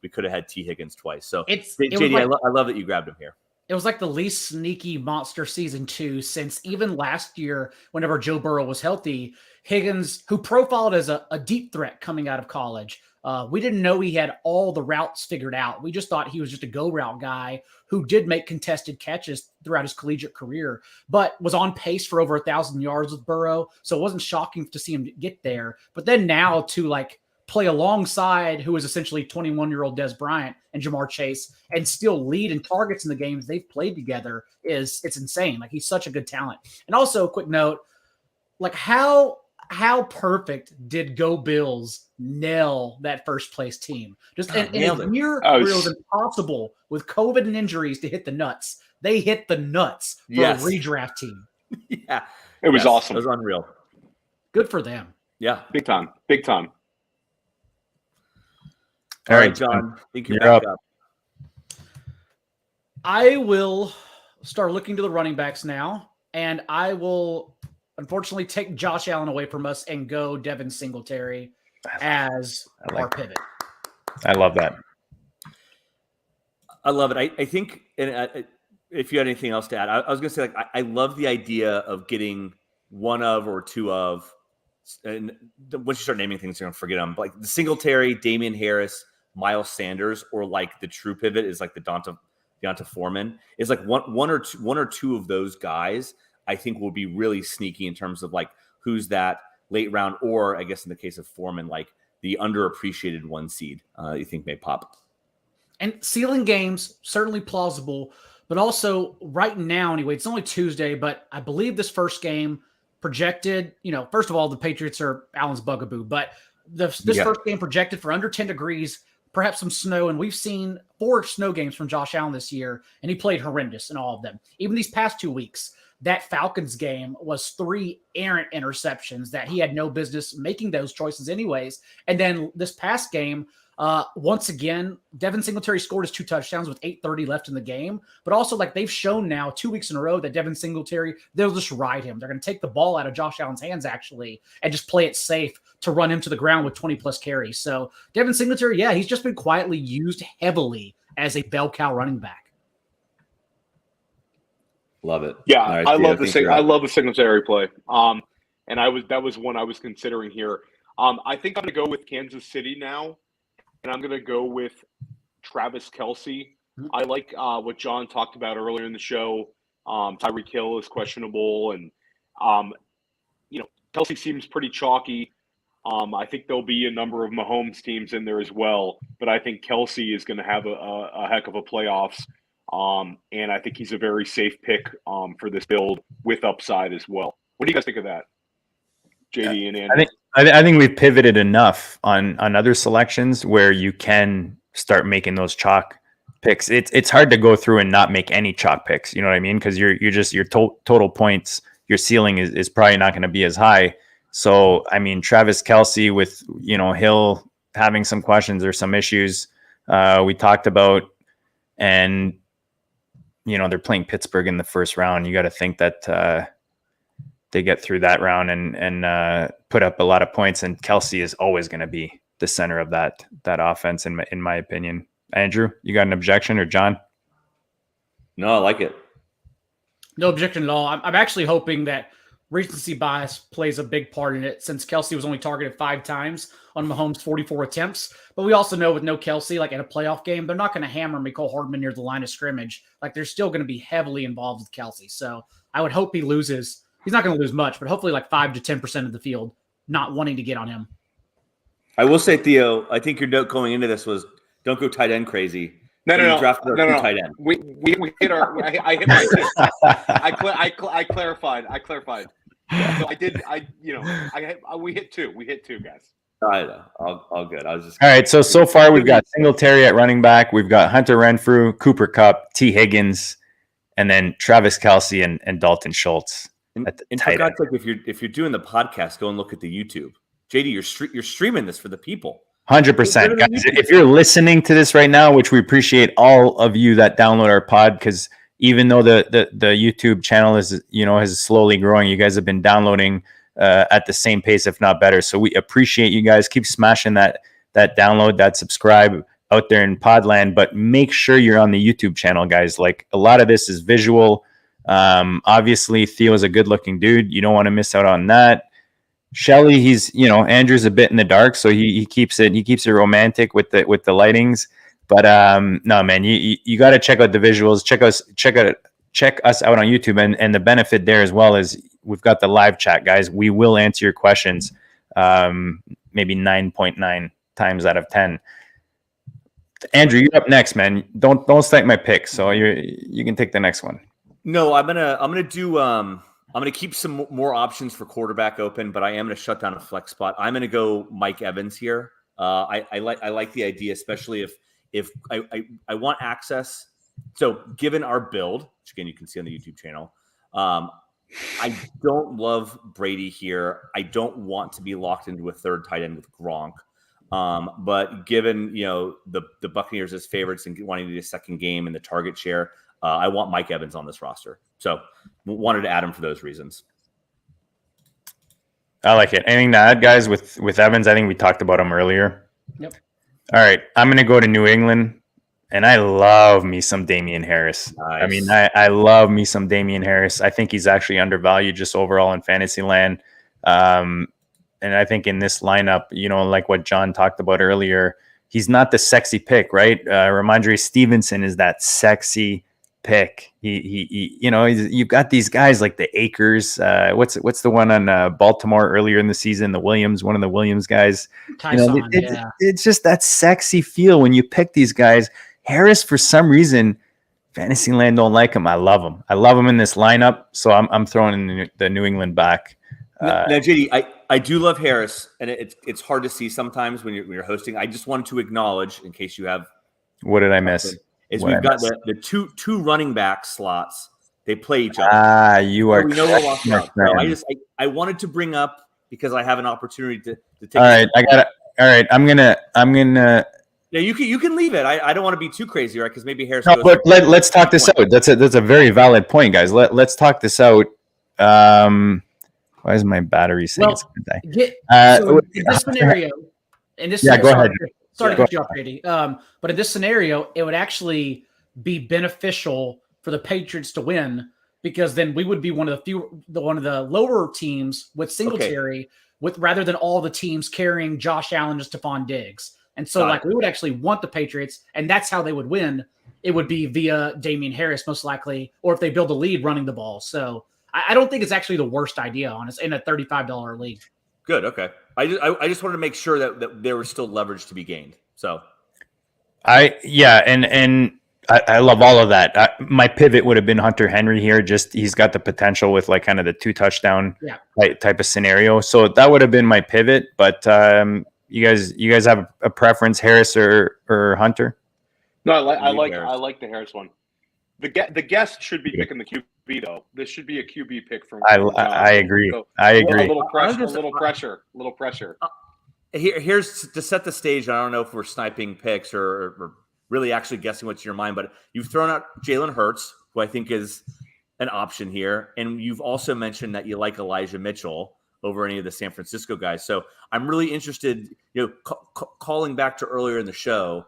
We could have had T. Higgins twice. So JD, I love that you grabbed him here. It was like the least sneaky monster season 2 since even last year, whenever Joe Burrow was healthy. Higgins, who profiled as a deep threat coming out of college, we didn't know he had all the routes figured out. We just thought he was just a go route guy who did make contested catches throughout his collegiate career, but was on pace for over 1,000 yards with Burrow. So it wasn't shocking to see him get there. But then now to like play alongside who is essentially 21-year-old Des Bryant and Jamar Chase and still lead in targets in the games they've played together it's insane. Like he's such a good talent. And also a quick note, like how perfect did Go Bills nail that first place team? Just in a year where it was impossible with COVID and injuries to hit the nuts. They hit the nuts for a redraft team. Yeah. It was awesome. It was unreal. Good for them. Yeah. Big time. All right, John. I think you're back up. I will start looking to the running backs now, and I will unfortunately take Josh Allen away from us and go Devin Singletary as our pivot. I love that. I love it. I think, and if you had anything else to add, I was going to say, like, I love the idea of getting one of or two of, and once you start naming things, you're going to forget them. Like the Singletary, Damian Harris, Miles Sanders, or like the true pivot is like the Deonta Foreman. Is like one or two of those guys. I think will be really sneaky in terms of like who's that late round, or I guess in the case of Foreman, like the underappreciated 1 seed you think may pop. And ceiling games, certainly plausible, but also right now, anyway, it's only Tuesday, but I believe this first game projected, first of all, the Patriots are Allen's bugaboo, but this first game projected for under 10 degrees, perhaps some snow, and we've seen 4 snow games from Josh Allen this year, and he played horrendous in all of them. Even these past 2 weeks, that Falcons game was 3 errant interceptions that he had no business making those choices anyways. And then this past game, once again, Devin Singletary scored his 2 touchdowns with 8:30 left in the game. But also, like, they've shown now 2 weeks in a row that Devin Singletary, they'll just ride him. They're going to take the ball out of Josh Allen's hands, actually, and just play it safe to run him to the ground with 20-plus carries. So Devin Singletary, he's just been quietly used heavily as a bell cow running back. Love it. Yeah, right, I love the Singletary play. And that was one I was considering here. I think I'm going to go with Kansas City now, and I'm going to go with Travis Kelce. I like what John talked about earlier in the show. Tyreek Hill is questionable, and Kelce seems pretty chalky. I think there'll be a number of Mahomes teams in there as well, but I think Kelce is going to have a heck of a playoffs. And I think he's a very safe pick for this build with upside as well. What do you guys think of that, JD and Andy? I think we've pivoted enough on other selections where you can start making those chalk picks. It's hard to go through and not make any chalk picks. You know what I mean? Because your total points, your ceiling is probably not going to be as high. So I mean, Travis Kelce with Hill having some questions or some issues we talked about, and they're playing Pittsburgh in the first round. You got to think that they get through that round and put up a lot of points. And Kelce is always going to be the center of that offense, in my opinion. Andrew, you got an objection, or John? No, I like it. No objection at all. I'm actually hoping that recency bias plays a big part in it, since Kelsey was only targeted 5 times on Mahomes' 44 attempts. But we also know with no Kelsey, like in a playoff game, they're not going to hammer Mecole Hardman near the line of scrimmage. Like, they're still going to be heavily involved with Kelsey. So I would hope he loses. He's not going to lose much, but hopefully like 5 to 10% of the field not wanting to get on him. I will say, Theo, I think your note going into this was don't go tight end crazy. No. Tight end. We hit our. I hit my tip. I clarified. So we hit 2. We hit 2, guys. I know. All good. I was just all right. So far we've got Singletary at running back. We've got Hunter Renfrew, Cooper Kupp, T. Higgins, and then Travis Kelce and Dalton Schultz. And for God's sake, if you're doing the podcast, go and look at the YouTube. JD, you're streaming this for the people. 100%, guys. If you're listening to this right now, which we appreciate all of you that download our pod, because even though the YouTube channel is slowly growing, you guys have been downloading at the same pace, if not better. So we appreciate you guys. Keep smashing that download, that subscribe out there in Podland, but make sure you're on the YouTube channel, guys. Like, a lot of this is visual. Obviously, Theo's a good-looking dude. You don't want to miss out on that. Shelly, he's Andrew's a bit in the dark, so he keeps it romantic with the lightings. But no, man, you got to check out the visuals. Check us out on YouTube, and the benefit there as well is we've got the live chat, guys. We will answer your questions, maybe 9.9 times out of 10. Andrew, you're up next, man. Don't snipe my pick, so you can take the next one. No, I'm gonna keep some more options for quarterback open, but I am gonna shut down a flex spot. I'm gonna go Mike Evans here. I like the idea, especially if I want access. So given our build, which again you can see on the YouTube channel, I don't love Brady here. I don't want to be locked into a third tight end with Gronk. But given the Buccaneers as favorites and wanting to do a second game and the target share, I want Mike Evans on this roster. So wanted to add him for those reasons. I like it. Anything to add, guys, with Evans? I think we talked about him earlier. Yep. All right. I'm going to go to New England, and I love me some Damian Harris. Nice. I mean, I love me some Damian Harris. I think he's actually undervalued just overall in fantasy land. And I think in this lineup, like what John talked about earlier, he's not the sexy pick, right? Ramondre Stevenson is that sexy pick. You've got these guys like the Akers. What's the one on Baltimore earlier in the season? The Williams, one of the Williams guys. Tyson, it's just that sexy feel when you pick these guys. Harris, for some reason, Fantasyland don't like him. I love him. I love him in this lineup. So I'm throwing in the New England back. Now, JD, I do love Harris, and it's hard to see sometimes when you're hosting. I just wanted to acknowledge, in case you have. What did I miss? We've got the two running back slots. They play each other. You are. We know we're locked up. So I wanted to bring up because I have an opportunity to take. All right, I got it. All right, I'm gonna. Yeah, you can leave it. I don't want to be too crazy, right? Because maybe Harris. No, but let's talk this out. That's a very valid point, guys. Let's talk this out. Why is my battery saying it's going to die? So in this scenario, go ahead. Sorry to cut you off, Brady. But in this scenario, it would actually be beneficial for the Patriots to win, because then we would be one of the lower teams with Singletary, rather than all the teams carrying Josh Allen and Stephon Diggs. And so, we would actually want the Patriots, and that's how they would win. It would be via Damian Harris, most likely, or if they build a lead running the ball. So I don't think it's actually the worst idea, honestly, in a $35 league. Good. Okay. I just wanted to make sure that there was still leverage to be gained. So, and I love all of that. My pivot would have been Hunter Henry here. Just he's got the potential with like kind of the 2 touchdown type of scenario. So that would have been my pivot. But you guys have a preference, Harris or Hunter? No, I like the Harris one. The guest should be picking the QB though. This should be a QB pick from. I agree. So I agree. A little pressure. Here's to set the stage. I don't know if we're sniping picks or really actually guessing what's in your mind, but you've thrown out Jalen Hurts, who I think is an option here, and you've also mentioned that you like Elijah Mitchell. over any of the San Francisco guys. So I'm really interested, calling back to earlier in the show,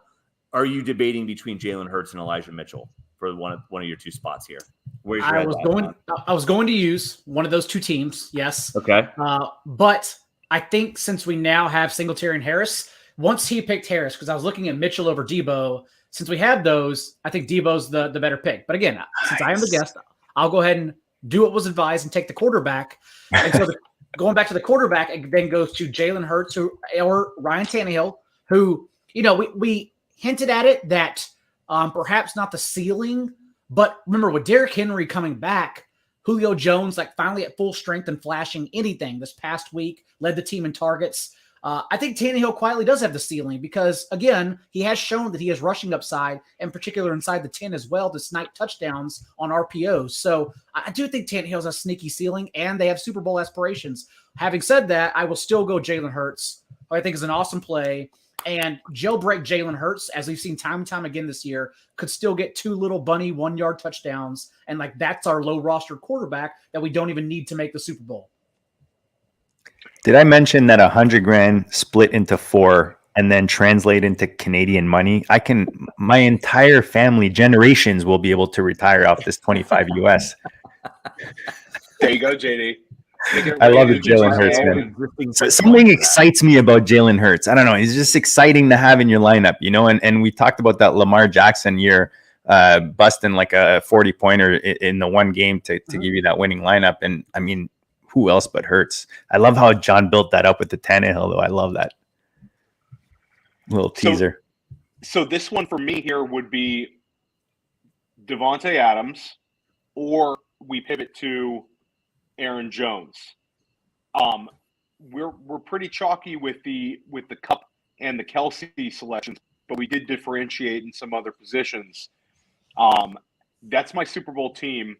are you debating between Jalen Hurts and Elijah Mitchell for one of your two spots here? Where's your I was going to use one of those two teams, yes. Okay. But I think since we now have Singletary and Harris, once he picked Harris, because I was looking at Mitchell over Debo, since we have those, I think Debo's the better pick. But again, since I am the guest, I'll go ahead and do what was advised and take the quarterback. And so going back to the quarterback, it then goes to Jalen Hurts or Ryan Tannehill, who, we hinted at it that perhaps not the ceiling, but remember with Derrick Henry coming back, Julio Jones finally at full strength and flashing anything this past week, led the team in targets. I think Tannehill quietly does have the ceiling because, again, he has shown that he has rushing upside, in particular inside the 10 as well, to snipe touchdowns on RPOs. So I do think Tannehill has a sneaky ceiling, and they have Super Bowl aspirations. Having said that, I will still go Jalen Hurts, who I think is an awesome play. And jailbreak Jalen Hurts, as we've seen time and time again this year, could still get 2 little bunny 1-yard touchdowns. And that's our low roster quarterback that we don't even need to make the Super Bowl. Did I mention that $100,000 split into 4 and then translate into Canadian money? My entire family, generations, will be able to retire off this 25 US. There you go, JD. I love it, Jalen Hurts, man. Something excites me about Jalen Hurts. I don't know. He's just exciting to have in your lineup, and we talked about that Lamar Jackson year, busting like a 40-pointer in the one game to give you that winning lineup. And I mean, who else but Hurts? I love how John built that up with the Tannehill, though. I love that little teaser. So this one for me here would be Devontae Adams, or we pivot to Aaron Jones. We're pretty chalky with the Cup and the Kelsey selections, but we did differentiate in some other positions. That's my Super Bowl team.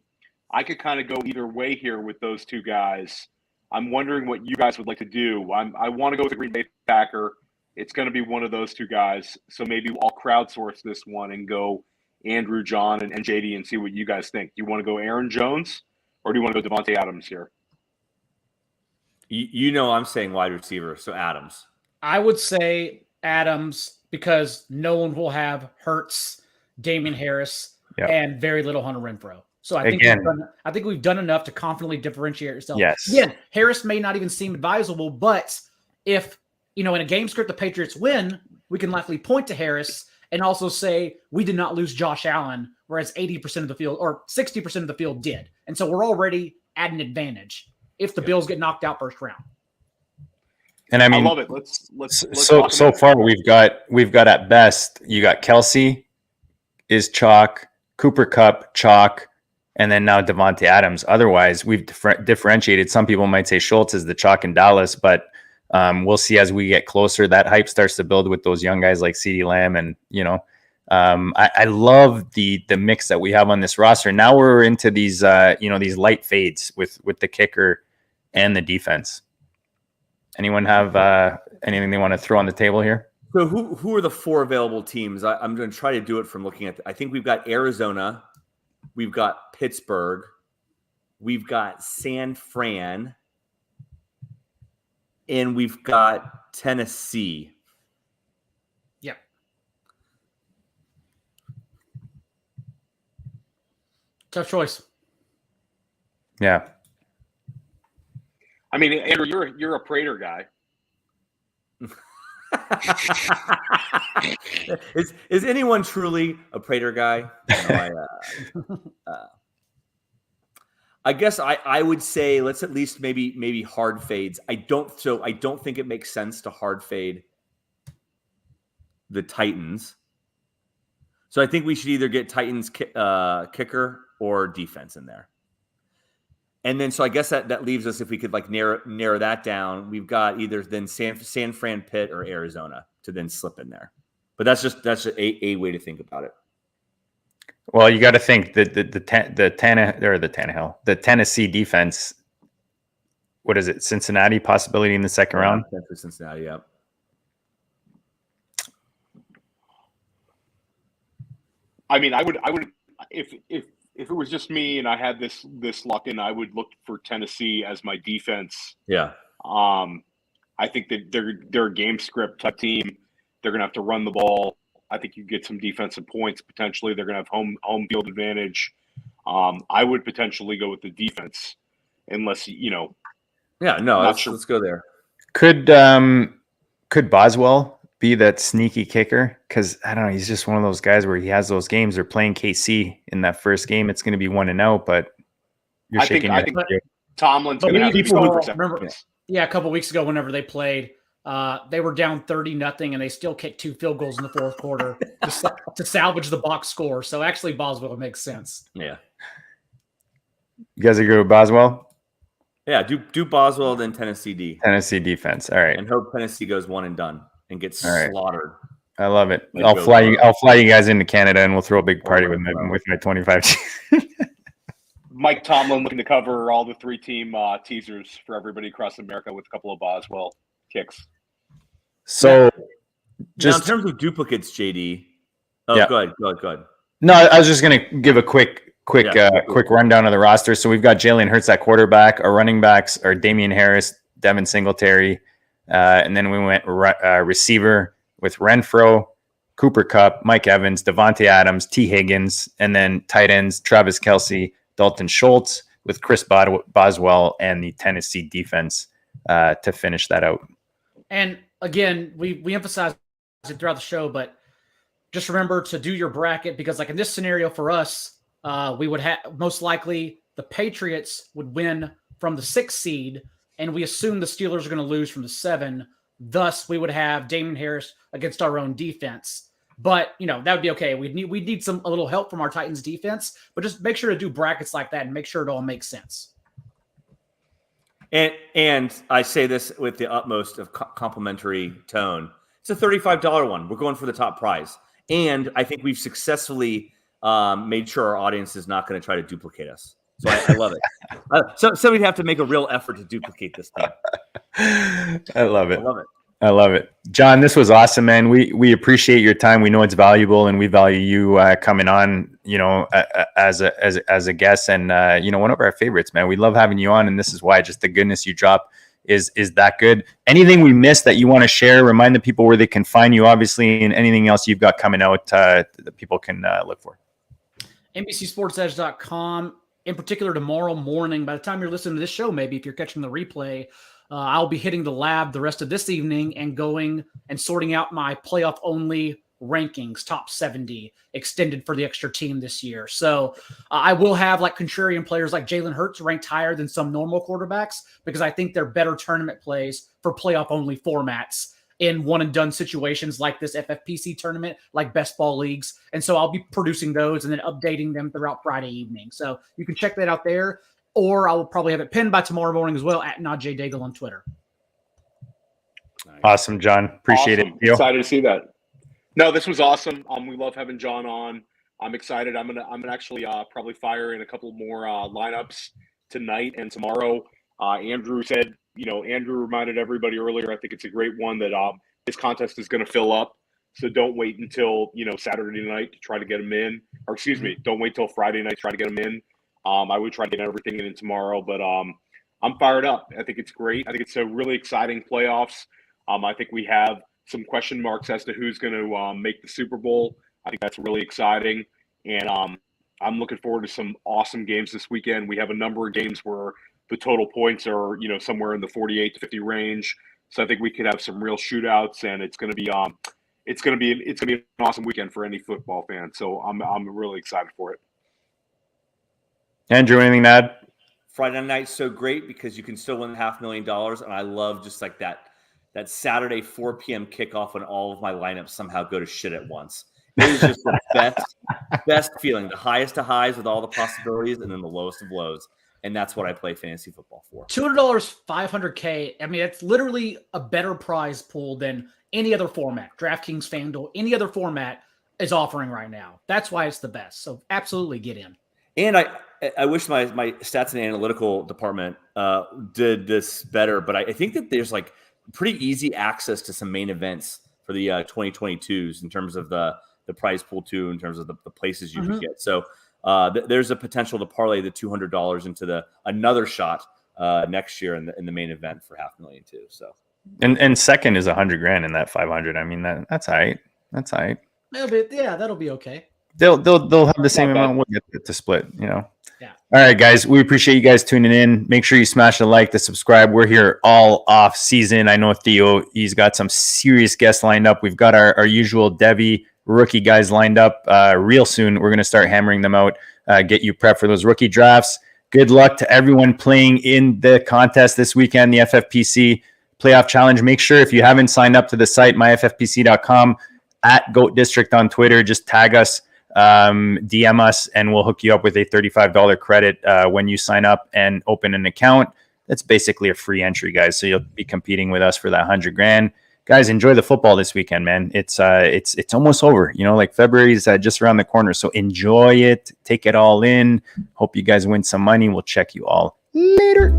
I could kind of go either way here with those two guys. I'm wondering what you guys would like to do. I want to go with the Green Bay Packer. It's going to be one of those two guys. So maybe I'll crowdsource this one and go Andrew, John, and JD and see what you guys think. Do you want to go Aaron Jones, or do you want to go Devontae Adams here? I'm saying wide receiver, so Adams. I would say Adams because no one will have Hurts, Damian Harris, and very little Hunter Renfrow. So I think we've done enough to confidently differentiate ourselves. Yes. Again, Harris may not even seem advisable, but if in a game script the Patriots win, we can likely point to Harris and also say we did not lose Josh Allen, whereas 80% of the field or 60% of the field did. And so we're already at an advantage if the Bills get knocked out first round. And I mean, I love it. Let's so far we've got at best, you got Kelsey is chalk, Cooper Kupp chalk, and then now Devontae Adams. Otherwise, we've differentiated. Some people might say Schultz is the chalk in Dallas, but we'll see as we get closer. That hype starts to build with those young guys like CeeDee Lamb, and I love the mix that we have on this roster. Now we're into these these light fades with the kicker and the defense. Anyone have anything they want to throw on the table here? So who are the 4 available teams? I'm going to try to do it from looking at. I think we've got Arizona. We've got Pittsburgh. We've got San Fran. And we've got Tennessee. Yep. Tough choice. Yeah. I mean, Andrew, you're a Prater guy. Is anyone truly a Prater guy? I guess I would say let's at least maybe hard fades. I don't think it makes sense to hard fade the Titans. So I think we should either get Titans kicker or defense in there. And then so I guess that leaves us, if we could narrow that down, we've got either then San Fran, Pitt, or Arizona to then slip in there. But that's a way to think about it. Well, you got to think that the Tennessee defense. What is it? Cincinnati possibility in the second round. For Cincinnati, yeah. I mean, I would if if it was just me and I had this luck, and I would look for Tennessee as my defense. Yeah. I think that they're a game script type team. They're going to have to run the ball. I think you get some defensive points potentially. They're going to have home field advantage. I would potentially go with the defense, unless Yeah, no, let's go there. Could Boswell be that sneaky kicker? Because I don't know, he's just one of those guys where he has those games. They're playing KC in that first game. It's going to be 1-0, but you're shaking your head. Tomlin's going to have to be remember, a couple weeks ago, whenever they played, they were down 30-0, and they still kicked 2 field goals in the fourth quarter to salvage the box score. So actually, Boswell makes sense. Yeah. You guys agree with Boswell? Yeah, do Boswell, then Tennessee D. Tennessee defense. All right. And hope Tennessee goes 1 and done and gets slaughtered. I love it. I'll fly you guys into Canada, and we'll throw a big party with my 25. Mike Tomlin looking to cover all the 3-team teasers for everybody across America with a couple of Boswell kicks. So, just now, in terms of duplicates, JD. Oh, yeah. Go ahead. No, I was just going to give a quick rundown of the roster. So we've got Jalen Hurts at quarterback. Our running backs are Damian Harris, Devin Singletary, and then we went receiver with Renfro, Cooper Kupp, Mike Evans, Devontae Adams, T. Higgins, and then tight ends Travis Kelce, Dalton Schultz, with Chris Boswell and the Tennessee defense to finish that out. And again, we emphasize it throughout the show, but just remember to do your bracket, because like in this scenario for us, we would have most likely the Patriots would win from the 6th seed, and we assume the Steelers are going to lose from the 7. Thus, we would have Damian Harris against our own defense. But that would be okay. We need a little help from our Titans defense, but just make sure to do brackets like that and make sure it all makes sense. And I say this with the utmost of complimentary tone. It's a $35 one. We're going for the top prize. And I think we've successfully made sure our audience is not going to try to duplicate us. So I love it. So we'd have to make a real effort to duplicate this thing. I love it. John, this was awesome, man. We appreciate your time. We know it's valuable, and we value you coming on, as a guest, and one of our favorites, man. We love having you on, and this is why just the goodness you drop is that good. Anything we missed that you want to share? Remind the people where they can find you, obviously, and anything else you've got coming out that people can look for. NBCSportsEdge.com. In particular, tomorrow morning, by the time you're listening to this show, maybe if you're catching the replay, I'll be hitting the lab the rest of this evening and going and sorting out my playoff only rankings, top 70 extended for the extra team this year. So I will have like contrarian players like Jalen Hurts ranked higher than some normal quarterbacks, because I think they're better tournament plays for playoff only formats in one and done situations like this FFPC tournament, like best ball leagues. And so I'll be producing those and then updating them throughout Friday evening. So you can check that out there, or I will probably have it pinned by tomorrow morning as well at @NotJDaigle on Twitter. Awesome, John. Appreciate it. Theo? Excited to see that. No, this was awesome. We love having John on. I'm excited. I'm gonna actually probably fire in a couple more lineups tonight and tomorrow. Andrew said, Andrew reminded everybody earlier, I think it's a great one, that this contest is going to fill up. So don't wait until, Saturday night to try to get them in. Or excuse me, don't wait till Friday night to try to get them in. I would try to get everything in tomorrow, but I'm fired up. I think it's great. I think it's a really exciting playoffs. I think we have some question marks as to who's going to make the Super Bowl. I think that's really exciting. And I'm looking forward to some awesome games this weekend. We have a number of games where the total points are, somewhere in the 48 to 50 range. So I think we could have some real shootouts, and it's going to be an awesome weekend for any football fan. So I'm really excited for it. Andrew, anything to add? Friday night's so great because you can still win $500,000, and I love just like that Saturday 4 p.m. kickoff when all of my lineups somehow go to shit at once. It is just the best feeling, the highest of highs with all the possibilities, and then the lowest of lows. And that's what I play fantasy football for. $200, $500K. I mean, it's literally a better prize pool than any other format. DraftKings, FanDuel, any other format is offering right now. That's why it's the best. So absolutely get in. And I wish my stats and analytical department did this better, but I think that there's like pretty easy access to some main events for the 2022s in terms of the prize pool too, in terms of the places you can get. So there's a potential to parlay the $200 into another shot next year in the main event for $500,000 too. So and second is $100,000 in that 500. I mean that's all right. That's all right. That'll be okay. They'll have the same amount. We'll get to split. Yeah. All right, guys. We appreciate you guys tuning in. Make sure you smash the like, the subscribe. We're here all off season. I know Theo, he's got some serious guests lined up. We've got our usual Debbie rookie guys lined up real soon. We're going to start hammering them out, get you prepped for those rookie drafts. Good luck to everyone playing in the contest this weekend, the FFPC Playoff Challenge. Make sure if you haven't signed up to the site, myffpc.com, at Goat District on Twitter, just tag us, DM us, and we'll hook you up with a $35 credit when you sign up and open an account. That's basically a free entry, guys. So you'll be competing with us for that $100,000. Guys, enjoy the football this weekend, man. It's almost over. Like February is just around the corner. So enjoy it. Take it all in. Hope you guys win some money. We'll check you all later.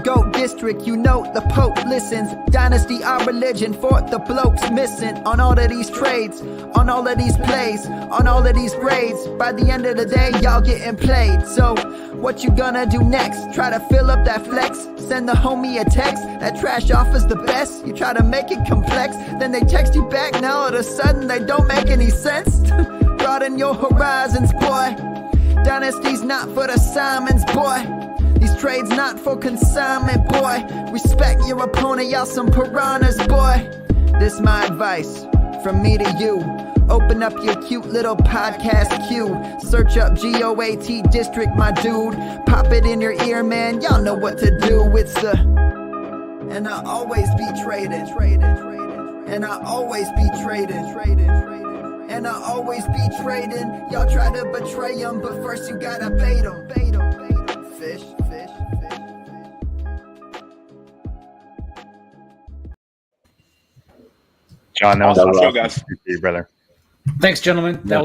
Goat District, you know the Pope listens. Dynasty, our religion, for the blokes missing. On all of these trades, on all of these plays, on all of these grades. By the end of the day, y'all getting played. So, what you gonna do next? Try to fill up that flex? Send the homie a text? That trash offer's the best? You try to make it complex, then they text you back. Now all of a sudden, they don't make any sense. Broaden your horizons, boy. Dynasty's not for the Simons, boy. These trades not for consignment, boy. Respect your opponent, y'all some piranhas, boy. This my advice from me to you. Open up your cute little podcast queue. Search up GOAT District, my dude. Pop it in your ear, man. Y'all know what to do. It's and I'll always be traded. And I'll always be traded. And I'll always be trading. Y'all try to betray them, but first you gotta bait them. Fish. John, that was awesome. awesome. Guys. Appreciate you, brother. Thanks, gentlemen. That